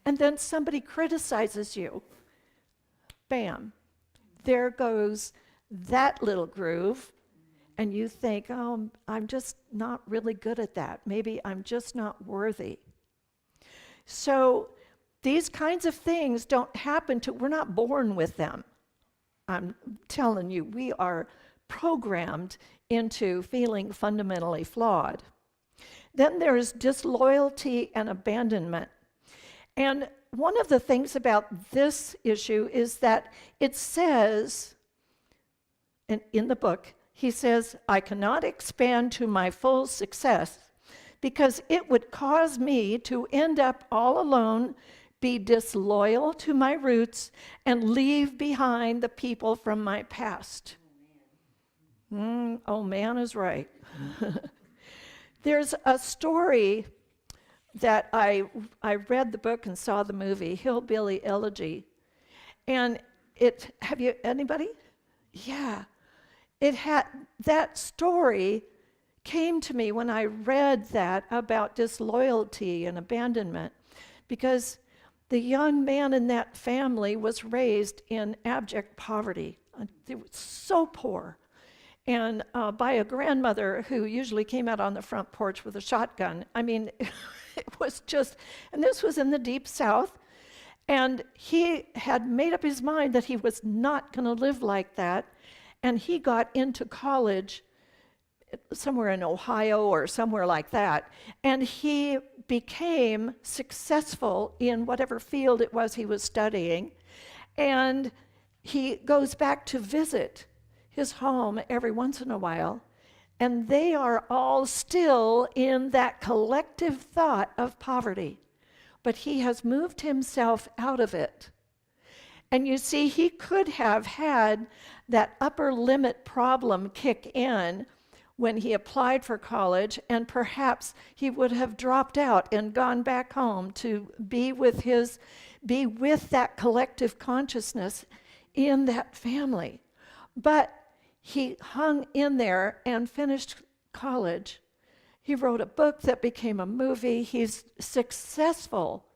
And then somebody criticizes you. Bam, there goes that little groove. And you think, oh, I'm just not really good at that. Maybe I'm just not worthy. So these kinds of things don't happen we're not born with them. I'm telling you, we are programmed into feeling fundamentally flawed. Then there's disloyalty and abandonment. And one of the things about this issue is that it says, in the book, he says, I cannot expand to my full success because it would cause me to end up all alone, be disloyal to my roots, and leave behind the people from my past. Oh, man is right. There's a story that I read the book and saw the movie, Hillbilly Elegy. And anybody? Yeah. That story came to me when I read that about disloyalty and abandonment, because the young man in that family was raised in abject poverty. They were so poor. And by a grandmother who usually came out on the front porch with a shotgun. I mean, it was just, and this was in the deep South. And he had made up his mind that he was not going to live like that. And he got into college somewhere in Ohio or somewhere like that. And he became successful in whatever field it was he was studying. And he goes back to visit his home every once in a while. And they are all still in that collective thought of poverty. But he has moved himself out of it. And you see, he could have had that upper limit problem kick in when he applied for college, and perhaps he would have dropped out and gone back home to be with that collective consciousness in that family. But he hung in there and finished college. He wrote a book that became a movie. He's successful.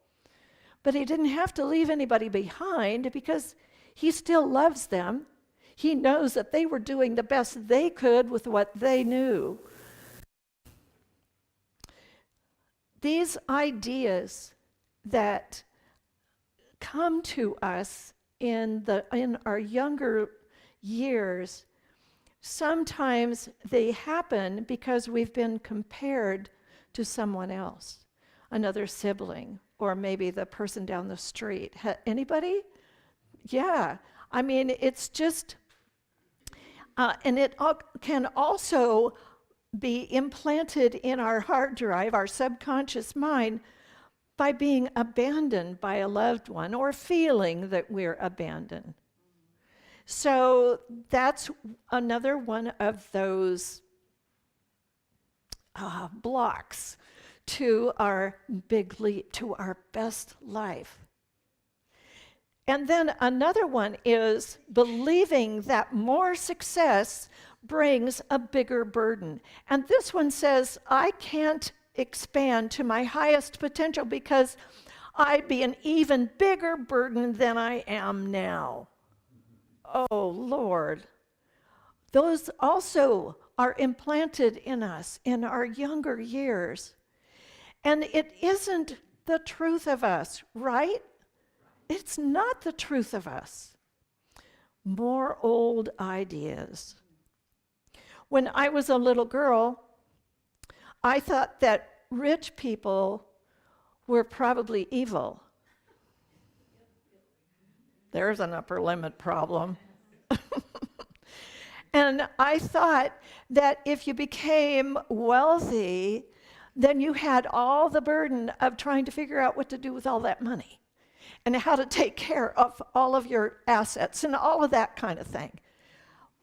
But he didn't have to leave anybody behind because he still loves them. He knows that they were doing the best they could with what they knew. These ideas that come to us in our younger years, sometimes they happen because we've been compared to someone else, another sibling, or maybe the person down the street. Anybody? Yeah. I mean, it's just, and it can also be implanted in our hard drive, our subconscious mind, by being abandoned by a loved one or feeling that we're abandoned. So that's another one of those blocks to our big leap, to our best life. And then another one is believing that more success brings a bigger burden. And this one says, I can't expand to my highest potential because I'd be an even bigger burden than I am now. Oh, Lord. Those also are implanted in us in our younger years. And it isn't the truth of us, right? It's not the truth of us. More old ideas. When I was a little girl, I thought that rich people were probably evil. There's an upper limit problem. And I thought that if you became wealthy, then you had all the burden of trying to figure out what to do with all that money and how to take care of all of your assets and all of that kind of thing.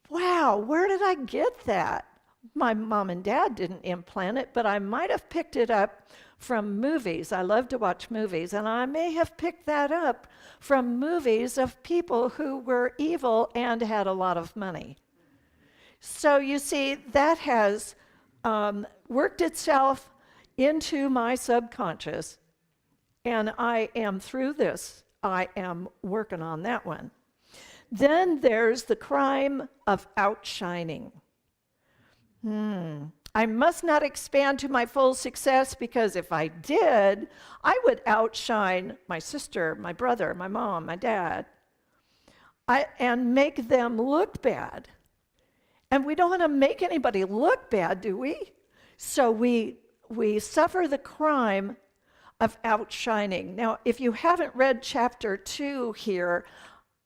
Wow, where did I get that? My mom and dad didn't implant it, but I might have picked it up from movies. I love to watch movies, and I may have picked that up from movies of people who were evil and had a lot of money. So you see, that has worked itself into my subconscious, and I am through this. I am working on that one. Then there's the crime of outshining. I must not expand to my full success because if I did, I would outshine my sister, my brother, my mom, my dad, and make them look bad. And we don't want to make anybody look bad, do we? So we suffer the crime of outshining. Now, if you haven't read chapter 2 here,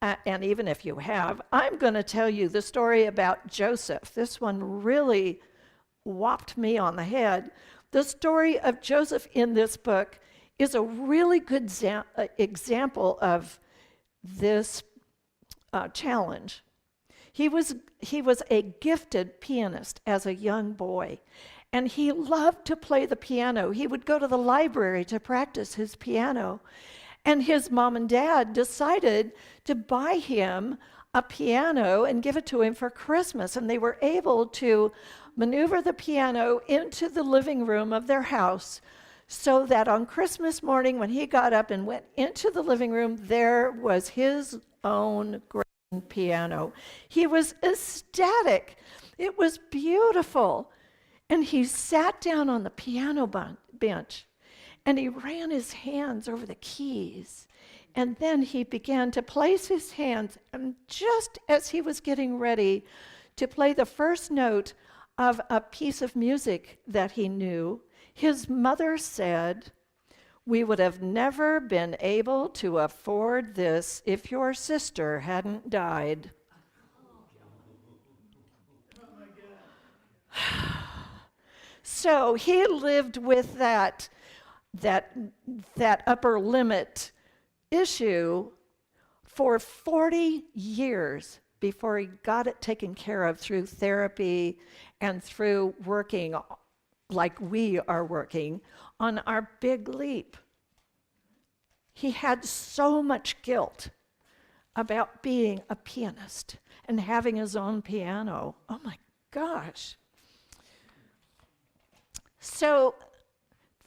and even if you have, I'm going to tell you the story about Joseph. This one really whopped me on the head. The story of Joseph in this book is a really good example of this challenge. He was a gifted pianist as a young boy, and he loved to play the piano. He would go to the library to practice his piano. And his mom and dad decided to buy him a piano and give it to him for Christmas. And they were able to maneuver the piano into the living room of their house so that on Christmas morning, when he got up and went into the living room, there was his own grand piano. He was ecstatic. It was beautiful. And he sat down on the piano bench. And he ran his hands over the keys, And then he began to place his hands, and just as he was getting ready to play the first note of a piece of music that he knew, his mother said, "We would have never been able to afford this if your sister hadn't died." So he lived with that upper limit issue for 40 years before he got it taken care of through therapy and through working like we are working on our big leap. He had so much guilt about being a pianist and having his own piano. Oh my gosh. So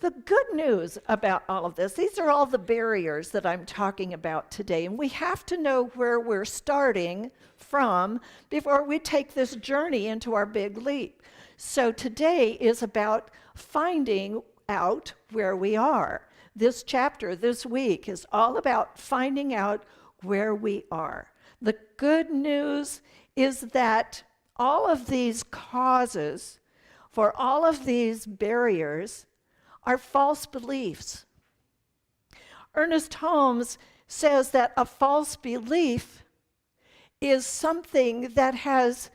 the good news about all of this, these are all the barriers that I'm talking about today, and we have to know where we're starting from before we take this journey into our big leap. So today is about finding out where we are. This chapter, this week, is all about finding out where we are. The good news is that all of these causes for all of these barriers are false beliefs. Ernest Holmes says that a false belief is something that has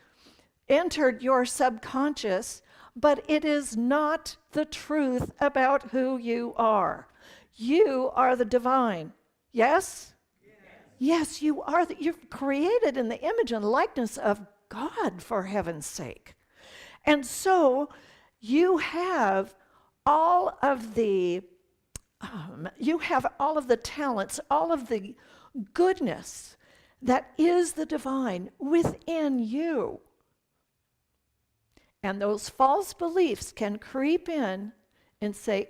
entered your subconscious, but it is not the truth about who you are. You are the divine. Yes? Yes, you are. You're created in the image and likeness of God, for heaven's sake. And so you have all of the talents, all of the goodness that is the divine within you. And those false beliefs can creep in and say,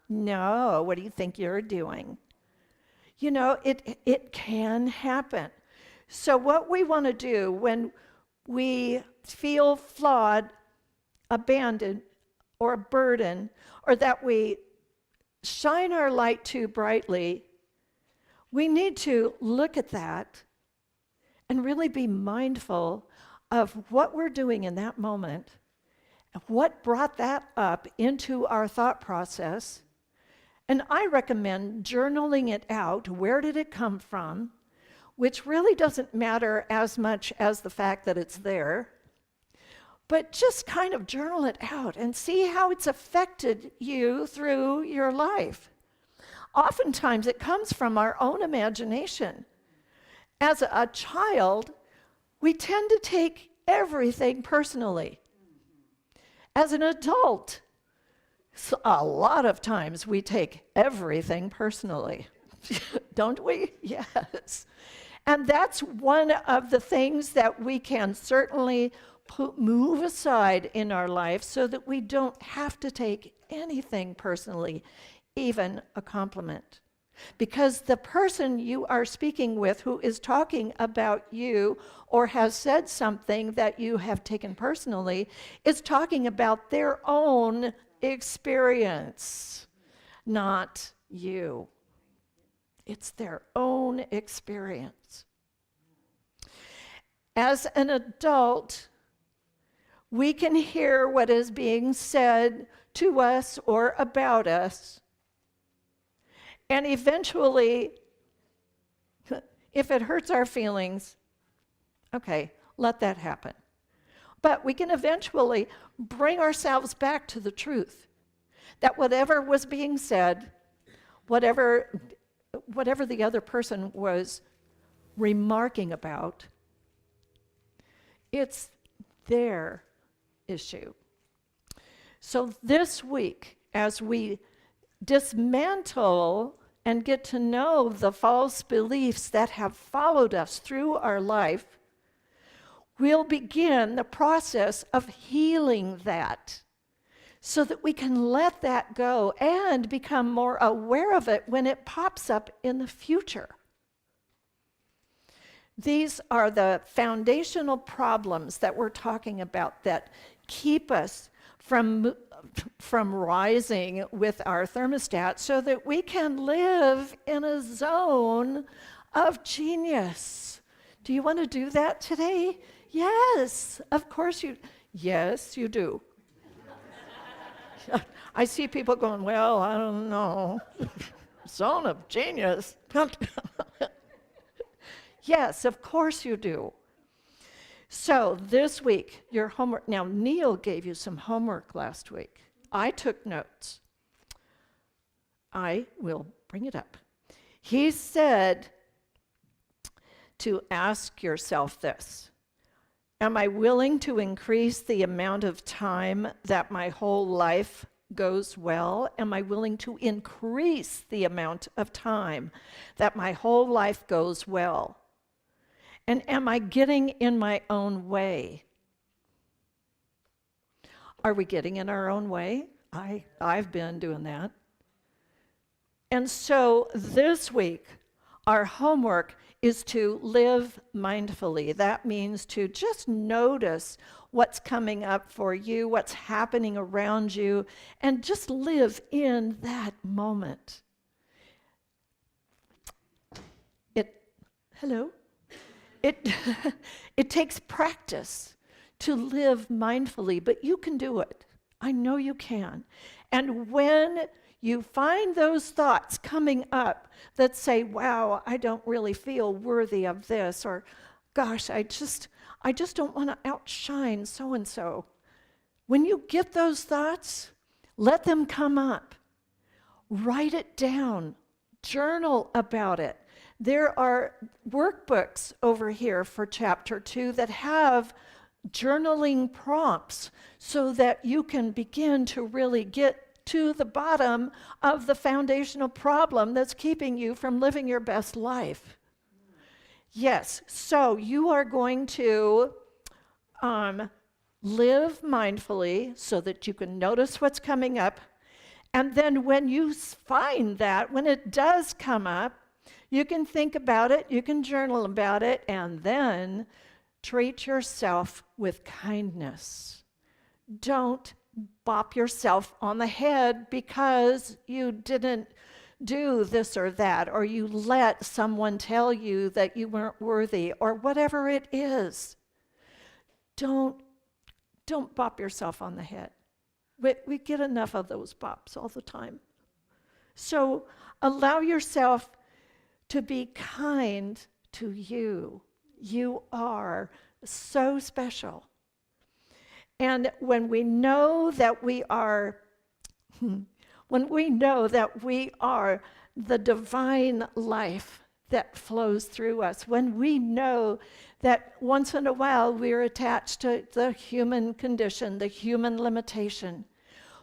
no, what do you think you're doing? You know, it can happen. So what we want to do when we feel flawed, abandoned, or a burden, or that we shine our light too brightly, we need to look at that and really be mindful of what we're doing in that moment, what brought that up into our thought process. And I recommend journaling it out. Where did it come from? Which really doesn't matter as much as the fact that it's there. But just kind of journal it out and see how it's affected you through your life. Oftentimes it comes from our own imagination. As a child, we tend to take everything personally. As an adult, a lot of times we take everything personally. Don't we? Yes. And that's one of the things that we can certainly move aside in our life so that we don't have to take anything personally, even a compliment. Because the person you are speaking with who is talking about you or has said something that you have taken personally is talking about their own experience, not you. It's their own experience. As an adult, we can hear what is being said to us or about us. And eventually, if it hurts our feelings, okay, let that happen. But we can eventually bring ourselves back to the truth that whatever was being said, whatever the other person was remarking about, it's their issue. So this week, as we dismantle and get to know the false beliefs that have followed us through our life, we'll begin the process of healing that so that we can let that go and become more aware of it when it pops up in the future. These are the foundational problems that we're talking about that keep us from rising with our thermostat so that we can live in a zone of genius. Do you want to do that today? Yes, of course you. Yes, you do. I see people going, well, I don't know. Zone of genius. Yes, of course you do. So this week, your homework. Now, Neil gave you some homework last week. I took notes. I will bring it up. He said to ask yourself this: am I willing to increase the amount of time that my whole life goes well? Am I willing to increase the amount of time that my whole life goes well? And am I getting in my own way? Are we getting in our own way? I've been doing that. And so this week, our homework is to live mindfully. That means to just notice what's coming up for you, what's happening around you, and just live in that moment. Hello? It takes practice to live mindfully, but you can do it. I know you can. And when you find those thoughts coming up that say, wow, I don't really feel worthy of this, or gosh, I just don't want to outshine so-and-so. When you get those thoughts, let them come up. Write it down. Journal about it. There are workbooks over here for chapter 2 that have journaling prompts so that you can begin to really get to the bottom of the foundational problem that's keeping you from living your best life. Yes, so you are going to live mindfully so that you can notice what's coming up. And then when you find that, when it does come up, you can think about it, you can journal about it, and then treat yourself with kindness. Don't bop yourself on the head because you didn't do this or that, or you let someone tell you that you weren't worthy, or whatever it is. Don't bop yourself on the head. We get enough of those bops all the time. So allow yourself to be kind to you. You are so special. And when we know that we are the divine life that flows through us, when we know that once in a while we're attached to the human condition, the human limitation,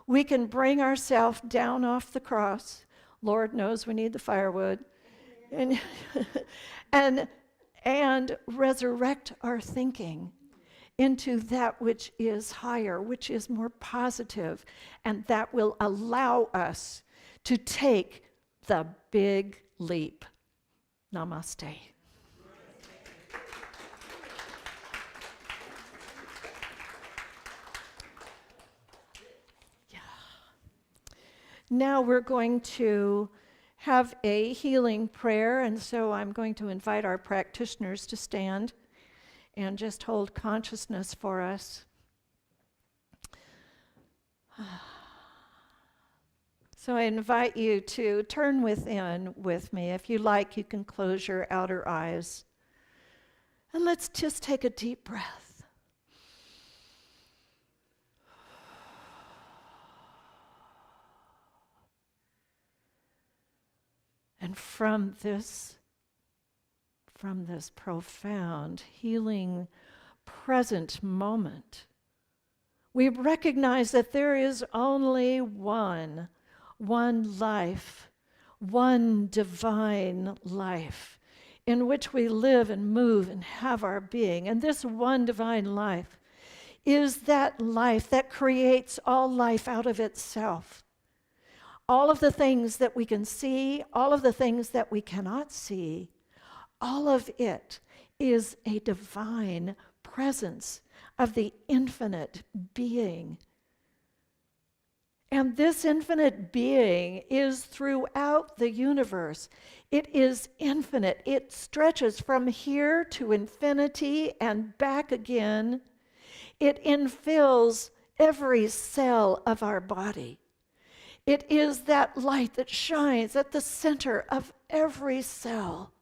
we can bring ourselves down off the cross. Lord knows we need the firewood. And resurrect our thinking into that which is higher, which is more positive, and that will allow us to take the big leap. Namaste. Yeah. Now we're going to have a healing prayer, and so I'm going to invite our practitioners to stand and just hold consciousness for us. So I invite you to turn within with me. If you like, you can close your outer eyes. And let's just take a deep breath. And from this profound, healing, present moment, we recognize that there is only one life, one divine life in which we live and move and have our being. And this one divine life is that life that creates all life out of itself. All of the things that we can see, all of the things that we cannot see, all of it is a divine presence of the infinite being And this infinite being is throughout the universe. It is infinite. It stretches from here to infinity and back again. It infills every cell of our body. It is that light that shines at the center of every cell.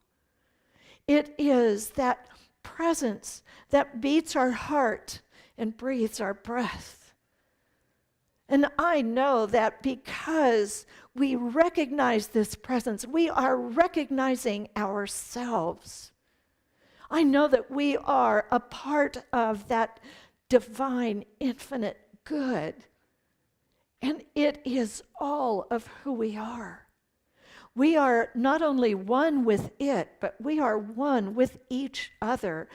It is that presence that beats our heart and breathes our breath. And I know that because we recognize this presence, we are recognizing ourselves. I know that we are a part of that divine, infinite good. And it is all of who we are. We are not only one with it, but we are one with each other,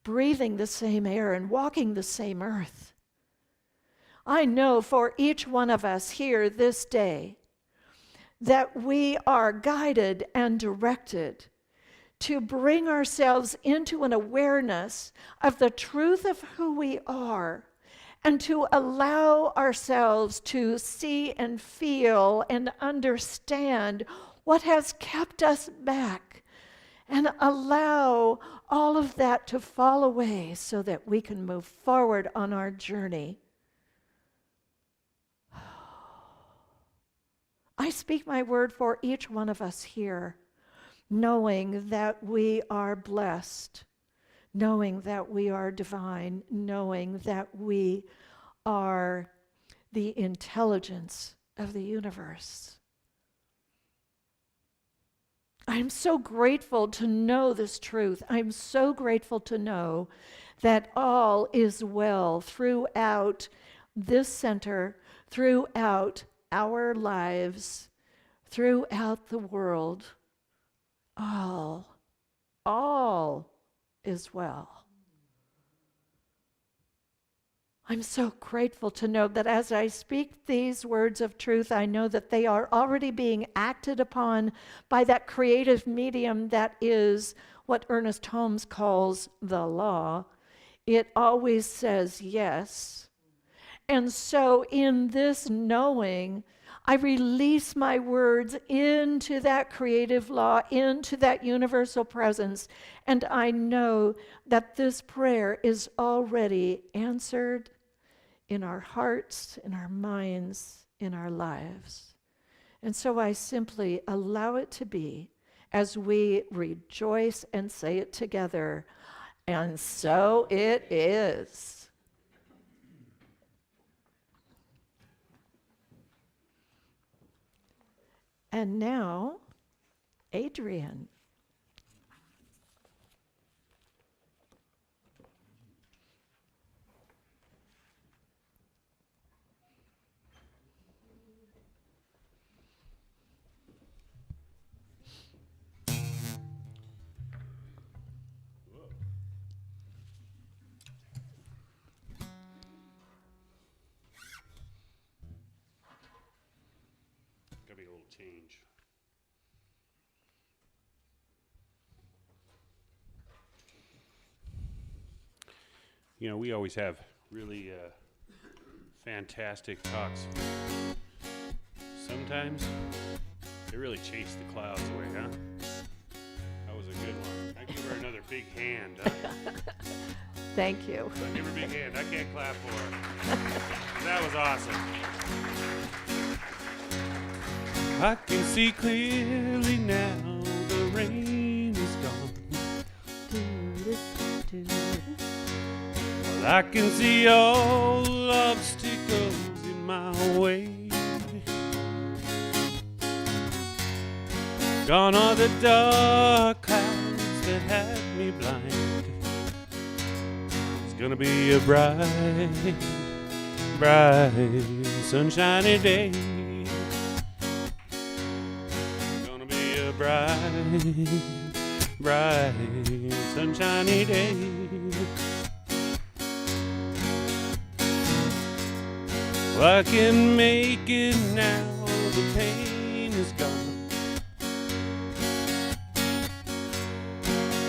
breathing the same air and walking the same earth. I know for each one of us here this day that we are guided and directed to bring ourselves into an awareness of the truth of who we are and to allow ourselves to see and feel and understand what has kept us back and allow all of that to fall away so that we can move forward on our journey. I speak my word for each one of us here, knowing that we are blessed, knowing that we are divine, knowing that we are the intelligence of the universe. I'm so grateful to know this truth. I'm so grateful to know that all is well throughout this center, throughout our lives, throughout the world. All is well. I'm so grateful to know that as I speak these words of truth, I know that they are already being acted upon by that creative medium that is what Ernest Holmes calls the law. It always says yes. And so in this knowing, I release my words into that creative law, into that universal presence, and I know that this prayer is already answered in our hearts, in our minds, in our lives. And so I simply allow it to be as we rejoice and say it together, and so it is. And now, Adrian. Gotta be a little change. You know, we always have really fantastic talks. Sometimes they really chase the clouds away, huh? That was a good one. I give her another big hand. Thank you. So I give her a big hand. I can't clap for her. That was awesome. I can see clearly now the rain is gone. Well, I can see all the obstacles in my way. Gone are the dark clouds that had me blind. It's gonna be a bright, bright, sunshiny day. Gonna be a bright, bright, sunshiny day. Well, I can make it now, the pain is gone.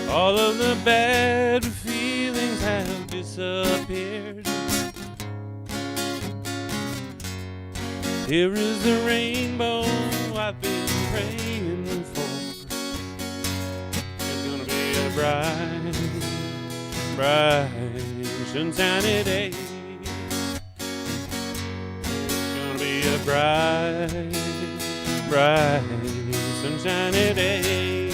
All of the bad feelings have disappeared. Here is the rainbow I've been praying for. It's gonna be a bright, bright, sunshiny day. It's gonna be a bright, bright, sunshiny day.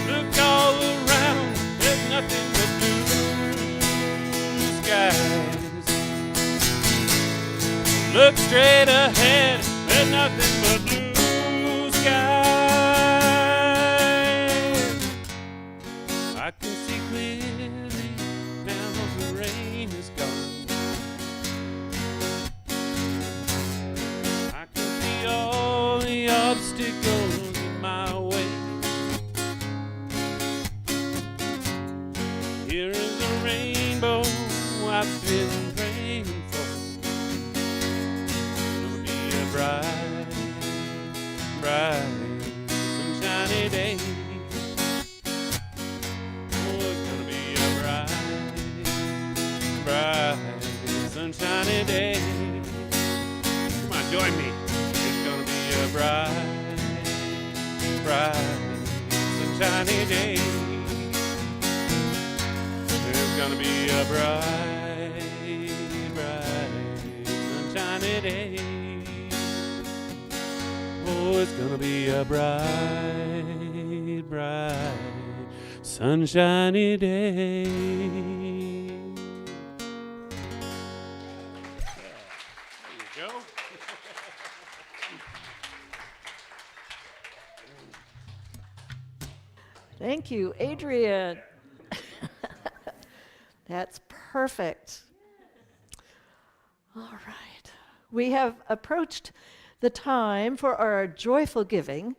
Look all around, there's nothing but blue skies. Look straight ahead, there's nothing but blue skies. I can see clearly now the rain is gone. I can see all the obstacles in my way. Here is the rainbow I've been praying for. It'll be a bright, bright, sunshiny day. Oh, it's gonna be a bright, bright, sunshiny day. Come on, join me. It's gonna be a bright, bright, sunshiny day. It's gonna be a bright, bright, sunshiny day. Oh, it's gonna be a bright, bright, sunshiny day. There you go. Thank you, Adrian. That's perfect. All right. We have approached the time for our joyful giving.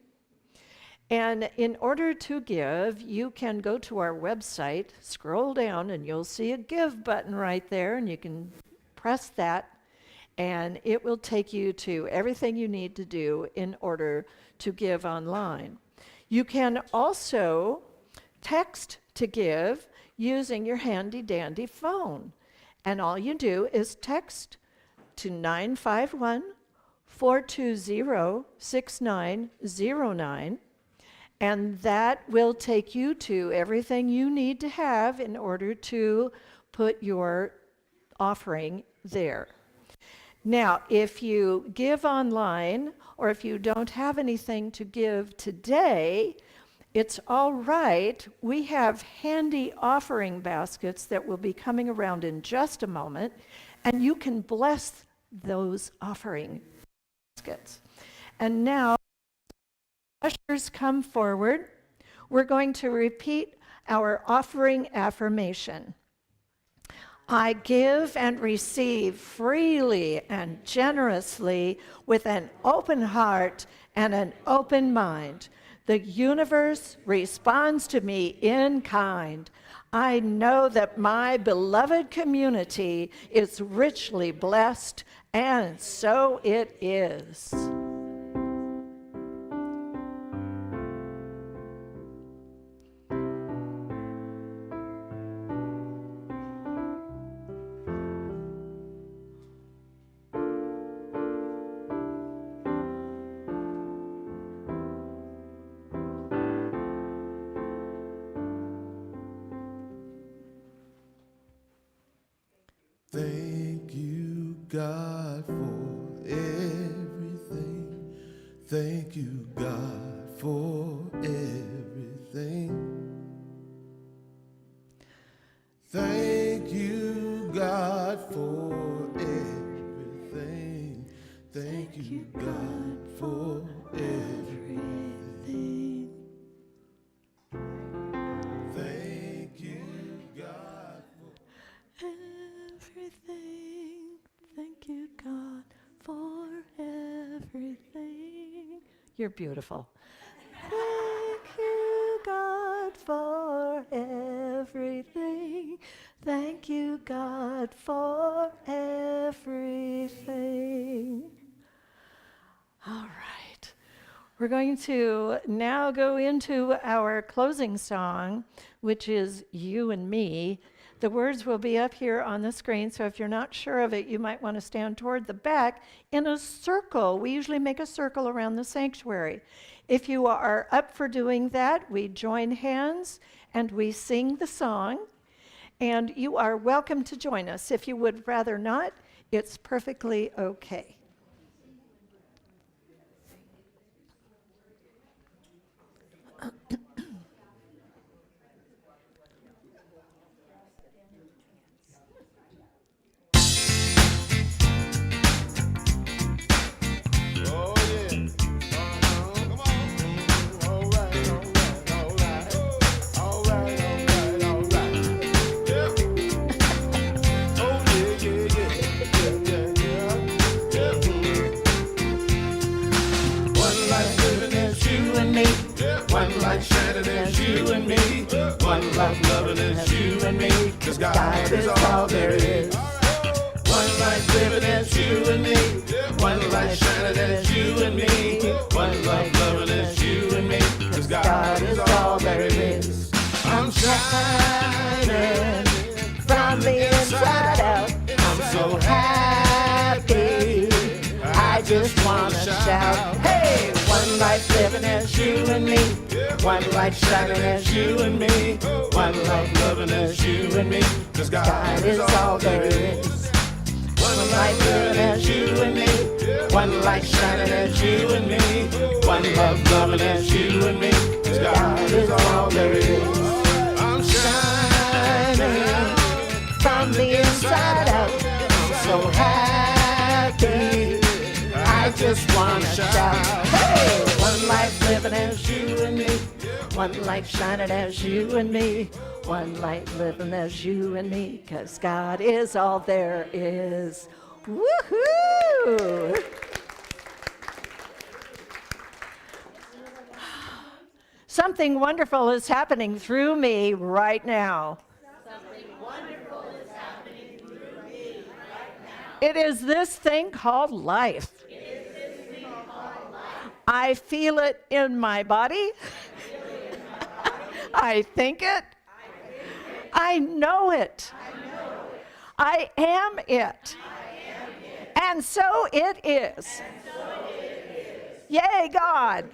And in order to give, you can go to our website, scroll down, and you'll see a give button right there, and you can press that, and it will take you to everything you need to do in order to give online. You can also text to give using your handy-dandy phone. And all you do is text to 951-420-6909, and that will take you to everything you need to have in order to put your offering there. Now, if you give online, or if you don't have anything to give today, it's all right. We have handy offering baskets that will be coming around in just a moment, and you can bless those offering baskets. And now, ushers come forward. We're going to repeat our offering affirmation. I give and receive freely and generously with an open heart and an open mind. The universe responds to me in kind. I know that my beloved community is richly blessed, and so it is. Thank you, God, for everything. Thank you, God, for everything. Thank you, God, for everything. Thank you, God, for everything. Thank you, God, for Everything. Thank you, God, for everything. You're beautiful. Thank you, God, for everything. Thank you, God, for everything. All right. We're going to now go into our closing song, which is You and Me. The words will be up here on the screen, so if you're not sure of it, you might want to stand toward the back in a circle. We usually make a circle around the sanctuary. If you are up for doing that, we join hands and we sing the song, and you are welcome to join us. If you would rather not, it's perfectly okay. Shining as you and me, one life loving as you and me, 'cause God is all there is. One life living as you and me, one life shining as you and me, one life loving as you and me, 'cause God is all there is. I'm shining from the inside out, I'm so happy, I just wanna shout, hey! One life living as you and me, one light shining as you and me, one light loving as you and me, 'cause God is all there is. One light living as you and me, one light shining as you and me, one love loving as you and me, 'cause God is all there is. I'm shining from the inside out, I'm so happy, I just wanna shout, hey! One life living as you and me, one light shining as you and me, one light living as you and me, 'cause God is all there is. Woohoo! Something wonderful is happening through me right now. It is this thing called life. I feel it in my body. I think it. I know it. I am it. And so it is. Yay, God.